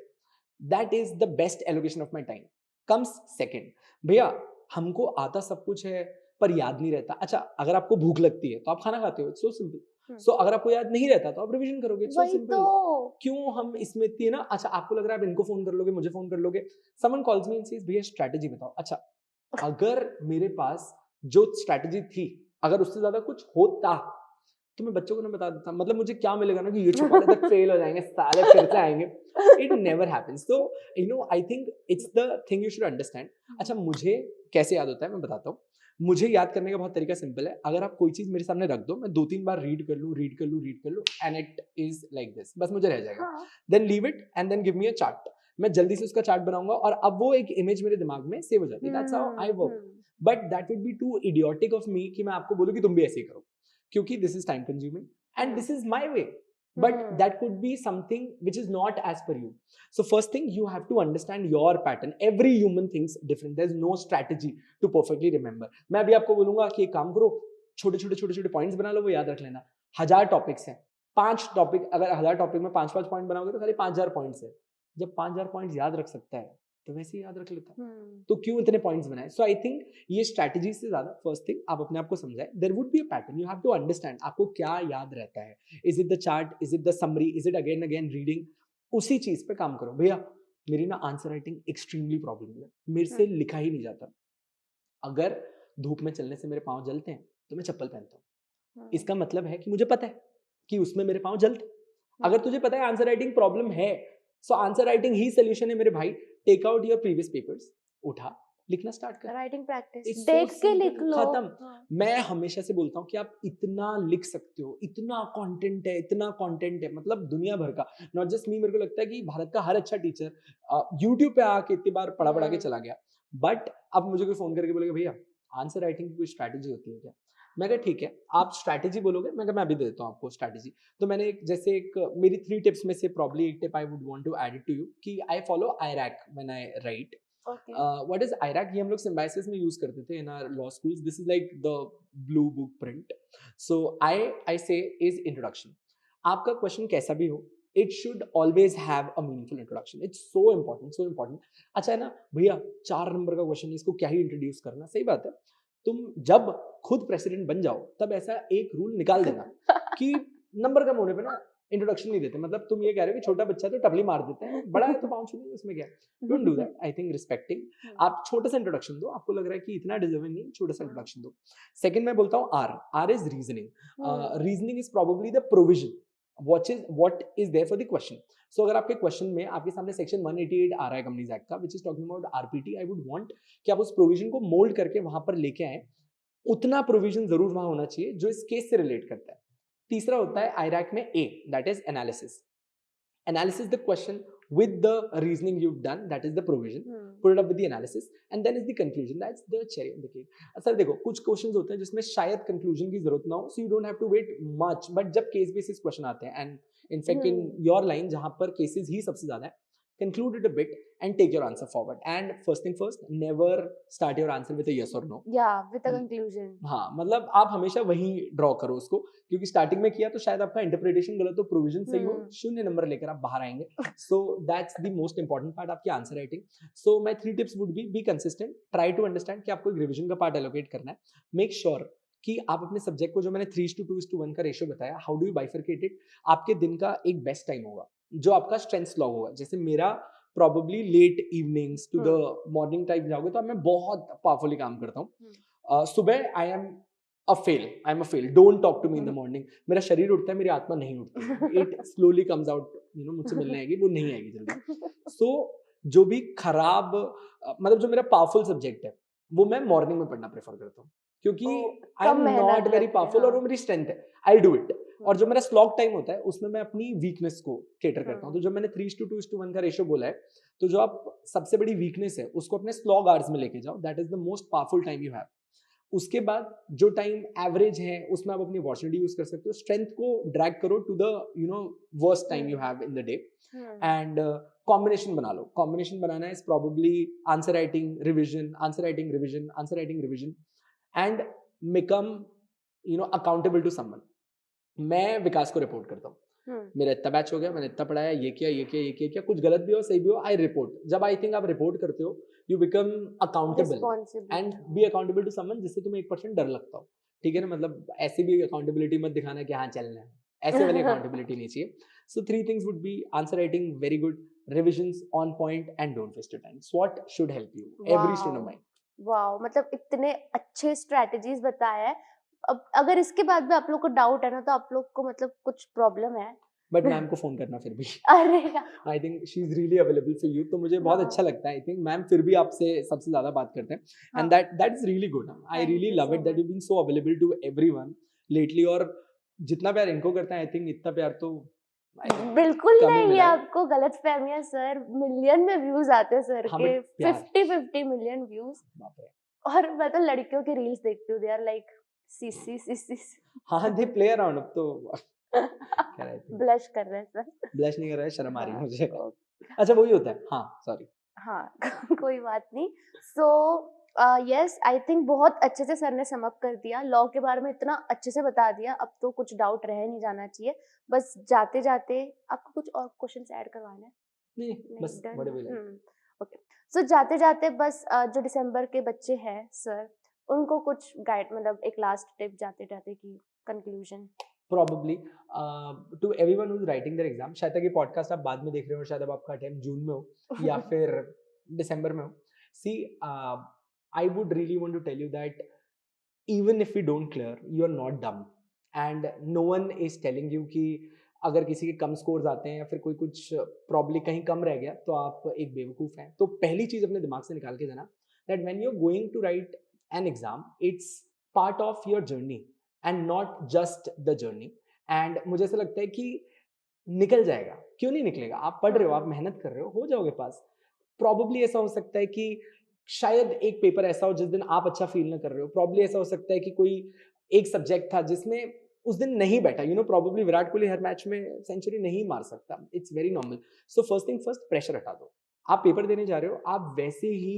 That is the best allocation of my time. Comes second. भैया हमको आता सब कुछ है पर याद नहीं रहता. अच्छा, अगर आपको भूख लगती है तो आप खाना खाते हो. It's so simple. सो अगर आपको याद नहीं रहता तो आप रिवीजन करोगे. It's so simple. क्यों हम इसमें इतनी ना, अच्छा आपको लग रहा है आप इनको फोन कर लोगे, मुझे फोन कर लोगे. Someone calls me and says भैया स्ट्रैटेजी बताओ. अच्छा, अगर मेरे पास जो स्ट्रैटेजी थी अगर उससे ज्यादा कुछ होता तो मैं बच्चों को ना बता देता. मतलब मुझे क्या मिलेगा ना कि ये छुपा तक फेल हो जाएंगे साले, फिर से आएंगे. It never happens. तो I think it's the thing you should understand. अच्छा, मुझे कैसे याद होता है मैं बताता हूँ. मुझे याद करने का बहुत तरीका सिंपल है. अगर आप कोई चीज मेरे सामने रख दो, मैं 2-3 बार रीड कर लूँ and it is like this, बस मुझे रह जाएगा. Then leave it and then give me a chart. मैं जल्दी से उसका चार्ट बनाऊंगा और अब वो एक इमेज मेरे दिमाग में सेव हो जाती है. That's how I work. But that would be too idiotic of me कि मैं आपको बोलूँ कि तुम भी ऐसे ही करो, क्योंकि this is time consuming and this is my way. But that could be something which is not as per you. So first thing, you have to understand your pattern. Every human thinks different. There's no strategy to perfectly remember. मैं अभी आपको बोलूंगा कि एक काम करो, छोटे points बना लो, वो याद रख लेना. 1000 टॉपिक्स हैं, 5 टॉपिक, अगर 1000 टॉपिक में 5-5 पॉइंट बनाओगे तो खाली 5000 पॉइंट्स है. जब 5000 पॉइंट्स याद रख सकता है तो वैसे ही याद रख लेता है. तो क्यों इतने पॉइंट्स बनाए? सो आई थिंक ये स्ट्रैटेजी से ज्यादा फर्स्ट थिंग आप अपने आप को समझाए. There would be a pattern. You have to understand आपको क्या याद रहता है. Is it the chart, is it the summary, is it again reading? उसी चीज पे काम करो. भैया मेरी ना आंसर राइटिंग एक्सट्रीमली प्रॉब्लम है, मेरे से लिखा ही नहीं जाता. अगर धूप में चलने से मेरे पाँव जलते हैं तो मैं चप्पल पहनता हूँ. इसका मतलब है कि मुझे पता है कि उसमें मेरे पाँव जलते. अगर तुझे पता है आंसर राइटिंग प्रॉब्लम है, सो आंसर राइटिंग ही सोल्यूशन है मेरे भाई. Take out your previous papers, उठा, लिखना स्टार्ट कर. राइटिंग प्रैक्टिस It's so देख के simple, लिख लो. खत्म. मैं हमेशा से बोलता हूँ कि आप इतना लिख सकते हो, इतना कंटेंट है, मतलब दुनिया भर का. नॉट जस्ट मी, मेरे को लगता है कि भारत का हर अच्छा टीचर यूट्यूब पे आके इतनी बार पढ़ा के चला गया. बट अब मुझे कोई फोन करके बोलेगा भैया आंसर राइटिंग की कोई स्ट्रैटेजी होती है क्या? मैं कहा ठीक है, आप स्ट्रैटेजी बोलोगे, मैं अभी दे देता हूँ आपको स्ट्रैटेजी. तो मैंने एक मेरी 3 टिप्स में से प्रॉब्ली एक tip I would want to add it to you कि I follow IRAC when I write. What is IRAC? ये हम लोग सिम्बायोसिस में यूज करते थे in our law schools. This is like the blue book print. So I say is introduction. आपका question कैसा भी हो, it should always have a meaningful introduction. It's so important. अच्छा है ना भैया, 4 नंबर का क्वेश्चन है, इसको क्या ही इंट्रोड्यूस करना. सही बात है. तुम जब खुद प्रेसिडेंट बन जाओ तब ऐसा एक रूल निकाल देना कि नंबर कम होने पे ना इंट्रोडक्शन नहीं देते. मतलब तुम ये कह रहे हो कि छोटा बच्चा तो टपली मार देते हैं, बड़ा है तो पाँव छू देंगे, उसमें क्या है. Don't do that. I think respecting, आप छोटा सा इंट्रोडक्शन दो. आपको लग रहा है कि इतना डिजर्विंग नहीं, छोटा सा इंट्रोडक्शन दो. सेकंड मैं बोलता हूँ R is reasoning. Reasoning is probably the provision what is there for the question. So अगर आपके क्वेश्चन में आपके सामने सेक्शन 188 आ रहा है कंपनीज एक्ट का, which is talking about RPT, I would want कि आप उस प्रोविजन को मोल्ड करके वहां पर लेके आए. उतना प्रोविजन जरूर वहां होना चाहिए जो इस केस से रिलेट करता है. तीसरा होता है IRAC में A, that is analysis the question with the reasoning you've done, that is the provision. Put it up with the analysis and then is the conclusion, that's the cherry on the cake. Sir देखो कुछ questions होते हैं जिसमें शायद conclusion की जरूरत ना हो, so you don't have to wait much. But जब केस बेसिस क्वेश्चन आते हैं, and in fact in your line जहां पर केसेस ही सबसे ज्यादा है, conclude it a bit and take your answer forward. And first thing first, never start your answer with a yes or no. Yeah, with a Hmm. conclusion. हाँ, मतलब आप हमेशा वही ड्रॉ करो उसको, क्योंकि स्टार्टिंग में किया तो शायद आपका इंटरप्रिटेशन गलत हो, प्रोविजन सही हो, 0 नंबर लेकर आप बाहर आएंगे. So that's the most important part आपकी answer writing. So my 3 tips would be consistent, try to understand कि आपको एक रिवीजन का पार्ट एलोकेट करना है. मेक श्योर कि आप अपने सब्जेक्ट को, जो मैंने 3:2:1 का रेशियो बताया, how do you bifurcate it, आपके दिन का एक बेस्ट टाइम होगा जो आपका स्ट्रेंथ स्लॉग होगा. जैसे मेरा probably late evenings to the morning time जाओगे तो मैं बहुत पावरफुली काम करता हूँ. सुबह I am a fail, don't talk to me in the morning. मेरा शरीर उठता है, मेरी आत्मा नहीं उठती. It slowly comes out, you know, मुझसे मिलने आएगी, वो नहीं आएगी जल्दी. सो जो भी खराब, मतलब जो मेरा पावरफुल सब्जेक्ट है वो मैं मॉर्निंग में पढ़ना प्रेफर करता हूँ, क्योंकि आई एम नॉट वेरी पावरफुल और वो मेरी स्ट्रेंथ है, आई डू इट. और जो मेरा स्लॉग टाइम होता है उसमें मैं अपनी वीकनेस को केटर करता हूँ. तो जो मैंने 3:2:1 का रेशियो बोला है, तो जो आप सबसे बड़ी वीकनेस है उसको अपने स्लॉग आवर्स में लेके जाओ. That is the most powerful time you have. उसके बाद जो टाइम एवरेज है उसमें आप अपनी अपॉर्चुनिटी यूज कर सकते हो. स्ट्रेंथ को ड्रैग करो to the, you know, worst time you have in the day. And combination बना लो. कॉम्बिनेशन बनाना है probably answer writing revision, answer writing revision, answer writing revision, and become, you know, accountable to someone. मैं विकास को report करता हूँ. मेरा इतना बैच हो गया, मैंने इतना पढ़ाया, ये किया, ये किया, ये किया, क्या कुछ गलत भी हो सही भी हो, आई रिपोर्ट. जब आई थिंक आप रिपोर्ट करते हो, you become accountable and be accountable to someone, जिससे तुम्हें 1% डर लगता हो. ठीक है ना, मतलब ऐसी भी अकाउंटेबिलिटी मत दिखाना कि हाँ चलना है, ऐसे वाली अकाउंटेबिलिटी नहीं चाहिए. So 3 things would be answer writing very good, revisions on point, and don't waste your time. SWOT should help you every student of mine. Wow, मतलब इतने अच्छे स्ट्रेटजीज बताया है. अब अगर इसके बाद भी आप लोग को डाउट है ना, तो आप लोग को मतलब कुछ प्रॉब्लम है, बट मैम को फोन करना फिर भी. अरे I think she is really available for you. तो मुझे बहुत अच्छा लगता है. आई थिंक मैम फिर भी आपसे सबसे ज्यादा बात करते हैं, and that is really good. I really love it that you been so available to everyone lately. और जितना प्यार इनको करते हैं, आई थिंक इतना प्यार तो बिल्कुल नहीं. आपको गलत फहमियां सर. मिलियन में व्यूज आते हैं सर के, 50 मिलियन व्यूज. और मैं तो लड़कियों की रील्स देखती हूँ, दे आर लाइक सी. हाँ, दे प्ले अराउंड. अब तो ब्लश कर रहे हैं सर. ब्लश नहीं कर रहा है, शर्म आ रही है मुझे. अच्छा, वही होता है. हाँ, सॉरी. हाँ कोई बात नहीं. सो यस, आई थिंक बहुत अच्छे से सर ने सम अप कर दिया. लॉ के बारे में इतना अच्छे से बता दिया, अब तो कुछ डाउट रह नहीं जाना चाहिए. बस जाते जाते आपको कुछ और क्वेश्चंस ऐड करवाने हैं? नहीं, बस ओके. सो जाते जाते बस जो दिसंबर के बच्चे हैं सर, उनको कुछ गाइड, मतलब एक लास्ट टिप जाते जाते की conclusion. Probably to everyone who's writing their exam, शायद तक ये पॉडकास्ट आप बाद में देख रहे हो, शायद अब आपका अटेम्प्ट जून में हो या फिर दिसंबर में हो. See, I would really want to tell you that even if we don't clear, you are not dumb, and no one is telling you कि अगर किसी के कम स्कोर्स आते हैं या फिर कोई कुछ प्रॉब्ली कहीं कम रह गया तो आप एक बेवकूफ़ हैं. तो पहली चीज़ अपने दिमाग से निकाल के जाना that when you're going to write an exam, it's part of your journey and not just the journey. And मुझे ऐसा लगता है कि निकल जाएगा. क्यों नहीं निकलेगा? आप पढ़ रहे हो, आप मेहनत कर रहे हो जाओगे पास. प्रॉबेबली ऐसा हो सकता है कि शायद एक पेपर ऐसा हो जिस दिन आप अच्छा फील ना कर रहे हो. प्रॉबेबली ऐसा हो सकता है कि कोई एक सब्जेक्ट था जिसमें उस दिन नहीं बैठा. You know, probably Virat Kohli her match में सेंचुरी नहीं मार सकता. It's very normal. So first thing first, pressure हटा दो. आप पेपर देने जा रहे हो, आप वैसे ही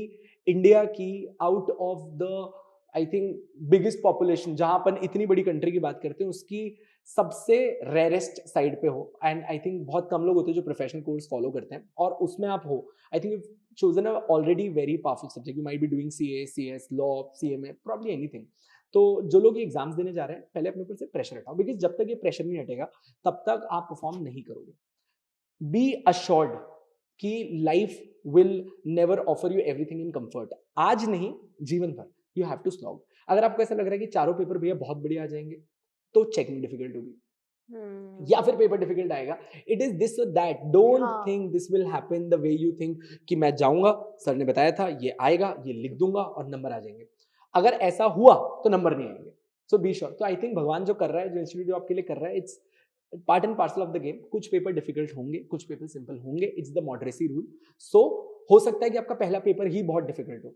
इंडिया की out of the, I think, biggest population, जहां अपन इतनी बड़ी कंट्री की बात करते हैं, उसकी सबसे रेयरेस्ट साइड पे हो. एंड आई थिंक बहुत कम लोग होते हैं जो प्रोफेशनल कोर्स फॉलो करते हैं, और उसमें आप हो. आई think you chosen a already very powerful subject. You might be doing CA, CS, law, CMA, probably anything. तो जो लोग ये एग्जाम्स देने जा रहे हैं, पहले अपने ऊपर से प्रेशर हटाओ, बिकॉज जब तक ये प्रेशर नहीं हटेगा तब तक आप परफॉर्म नहीं करोगे. बी अश्योर्ड कि life will never offer you everything in comfort. आज नहीं, जीवन भर यू हैव टू स्लॉग. अगर आपको ऐसा लग रहा है कि चारों पेपर भैया बहुत बढ़िया आ जाएंगे, तो चेकिंग डिफिकल्ट होगी, या फिर पेपर डिफिकल्ट आएगा. इट इज दिस और that. Don't think this will happen the way you think कि मैं जाऊंगा, सर ने बताया था, ये आएगा, ये लिख दूंगा और नंबर आ जाएंगे. अगर ऐसा हुआ तो नंबर नहीं आएंगे. सो बी श्योर. तो आई थिंक भगवान जो कर रहा है, जो इंस्टीट्यूट जो आपके लिए कर रहा है, it's part and parcel of the game. कुछ पेपर डिफिकल्ट होंगे, कुछ पेपर सिंपल होंगे. It's the moderacy rule. सो हो सकता है कि आपका पहला पेपर ही बहुत डिफिकल्ट हो.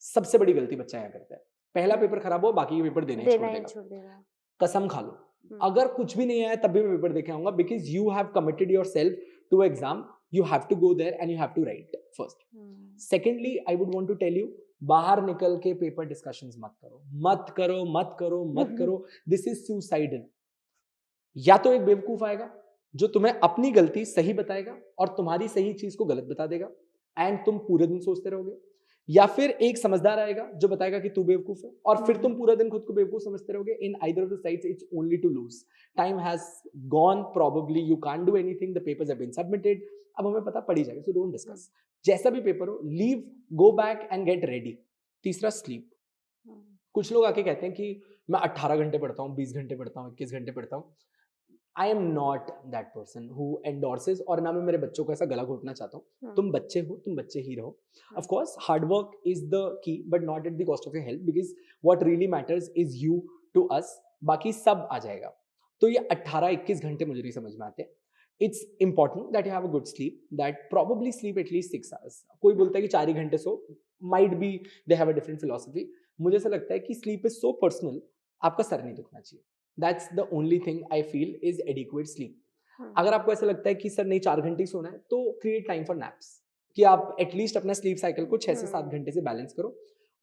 सबसे बड़ी गलती बच्चा यहाँ करता है, पहला पेपर खराब हो, बाकी के पेपर देने छोड़ देगा. कसम खा लो, अगर कुछ भी नहीं आया तब भी मैं पेपर देके आऊंगा, because you have committed your self to exam You have to go there and you have to write first. Secondly, I would want to tell you, बाहर निकल के पेपर डिस्कशंस मत करो, मत करो, मत करो, मत करो. This is suicidal. या तो एक बेवकूफ आएगा जो तुम्हें अपनी गलती सही बताएगा और तुम्हारी सही चीज को गलत बता देगा एंड तुम पूरे दिन सोचते रहोगे, या फिर एक समझदार आएगा जो बताएगा कि तू बेवकूफ है और फिर तुम पूरा दिन खुद को बेवकूफ समझते रहोगे. In either of the sides it's only to lose. Time has gone, probably you can't do anything, the papers have been submitted. अब हमें पता पड़ ही जाएगा, सो डोंट डिस्कस. जैसा भी पेपर हो, leave, go back and get ready. तीसरा, sleep. कुछ लोग आके कहते हैं कि मैं 18 घंटे पढ़ता हूँ, 20 घंटे पढ़ता हूँ, 21 घंटे पढ़ता हूँ. आई am not that person who endorses, और ना मैं मेरे बच्चों को ऐसा गला घोटना चाहता हूँ. तुम बच्चे हो, तुम बच्चे ही रहो. Of course hard work is the key, but not at the cost of your health, because what really matters is you to us. बाकी सब आ जाएगा. तो ये 18-21 घंटे मुझे नहीं समझ में आते. It's important that you have a good sleep, that probably sleep at least 6 hours. कोई बोलता है कि 4 ही घंटे सो, might be they have a different philosophy. मुझे ऐसा लगता है कि sleep is so personal, आपका सर नहीं दुखना चाहिए. That's the only thing I feel is adequate sleep. अगर आपको ऐसा लगता है कि सर नहीं 4 घंटे ही सोना है, तो create time for naps, कि आप एटलीस्ट अपना स्लीप साइकिल को 6 से 7 घंटे से बैलेंस करो.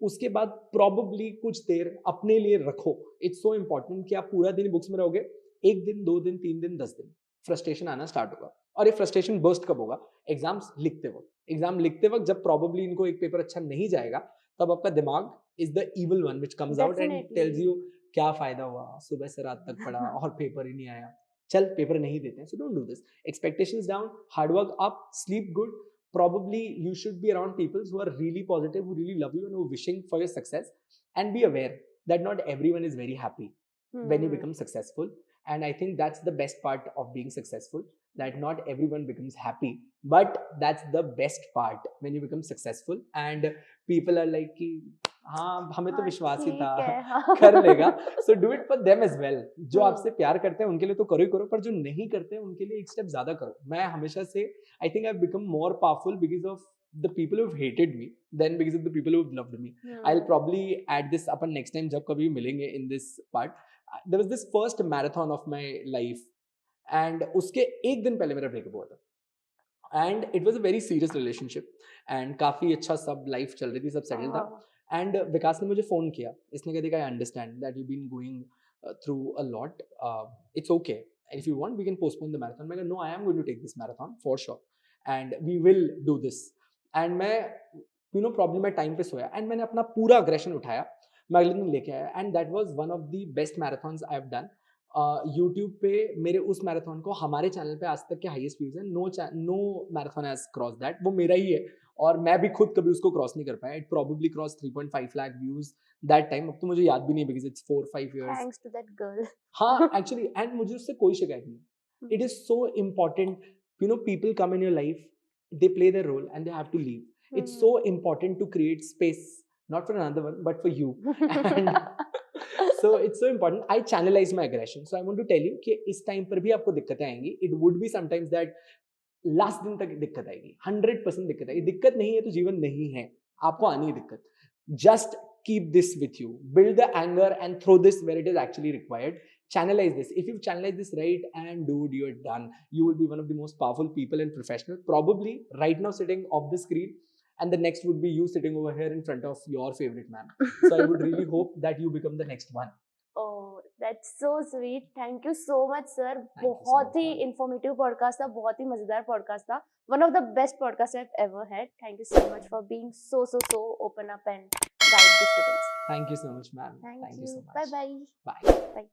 उसके बाद प्रॉबली कुछ देर अपने लिए रखो. इट्स सो इंपॉर्टेंट कि आप पूरा दिन बुक्स में रहोगे, 1 दिन 2 दिन 3 दिन 10 दिन फ्रस्ट्रेशन आना स्टार्ट होगा. और ये फ्रस्ट्रेशन बर्स्ट कब होगा? एग्जाम्स लिखते वक्त. एग्जाम लिखते वक्त जब प्रॉबली इनको एक पेपर अच्छा नहीं जाएगा, तब आपका दिमाग is the evil one which comes out and tells you क्या फायदा हुआ, सुबह से रात तक पढ़ा और पेपर ही नहीं आया, चल पेपर नहीं देते हैं. So don't do this. Expectations down, hard work up, sleep good. Probably you should be around people who are really positive, who really love you and who are wishing for your success, and be aware that not everyone is very happy when you become successful. And I think that's the best part of being successful, that not everyone becomes happy, but that's the best part when you become successful and people are like कि हाँ हमें तो विश्वास ही था कर लेगा. So do it for them as well. जो आपसे प्यार करते हैं उनके लिए तो करो ही करो, पर जो नहीं करते हैं उनके लिए एक स्टेप ज्यादा करो. मैं हमेशा से I think I've become more powerful because of the people who've hated me than because of the people who've loved me. I'll probably add this up next time जब कभी मिलेंगे in this part. There was this first marathon of my life and उसके एक दिन पहले मेरा breakup हुआ था. And it was a very serious relationship and काफी अच्छा सब लाइफ चल रही थी, सब सेटल था. एंड विकास ने मुझे फोन किया. इसने कहा I understand that you been going through a lot, it's okay, if you want we can postpone the marathon. मैं कहा no, I am going to take this marathon for sure and we will do this. एंड मैं problem मैं time पे सोया and मैंने अपना पूरा अग्रेशन उठाया, मैं अगले दिन लेके आया. And that was one of the best marathons I have done. YouTube पे मेरे उस मैराथन को हमारे चैनल पे आज तक के हाईएस्ट व्यूज हैं. No marathon has cross that. वो मेरा ही है और मैं भी खुद कभी उसको क्रॉस नहीं कर पाया. It probably cross 3.5 lakh views that time. अब तो मुझे याद भी नहीं because it's 4-5 years. Thanks to that girl. हाँ एक्चुअली, एंड मुझे उससे कोई शिकायत नहीं. It is so important, people come in your life, they play their role and they have to leave. It's so important to create space, not for another one, but for you. And so it's so important. I channelize my aggression. So I want to tell you कि इस time पर भी आपको दिक्कतें आएंगी. It would be sometimes that last दिन तक दिक्कत आएगी, 100% दिक्कत आएगी. दिक्कत नहीं है तो जीवन नहीं है, आपको आनी है दिक्कत. Just keep this with you. Build the anger and throw this where it is actually required. Channelize this. If you channelize this right, and dude, you're done. You will be one of the most powerful people and professional. Probably right now sitting off the screen. And the next would be you sitting over here in front of your favorite man. So I would really hope that you become the next one. Oh, that's so sweet. Thank you so much, sir. बहुत ही informative podcast था, बहुत ही मजेदार podcast था. One of the best podcasts I've ever had. Thank you so much for being so open up and guide the students. Thank you so much, ma'am. Thank you you. so much. Bye. Bye. Bye.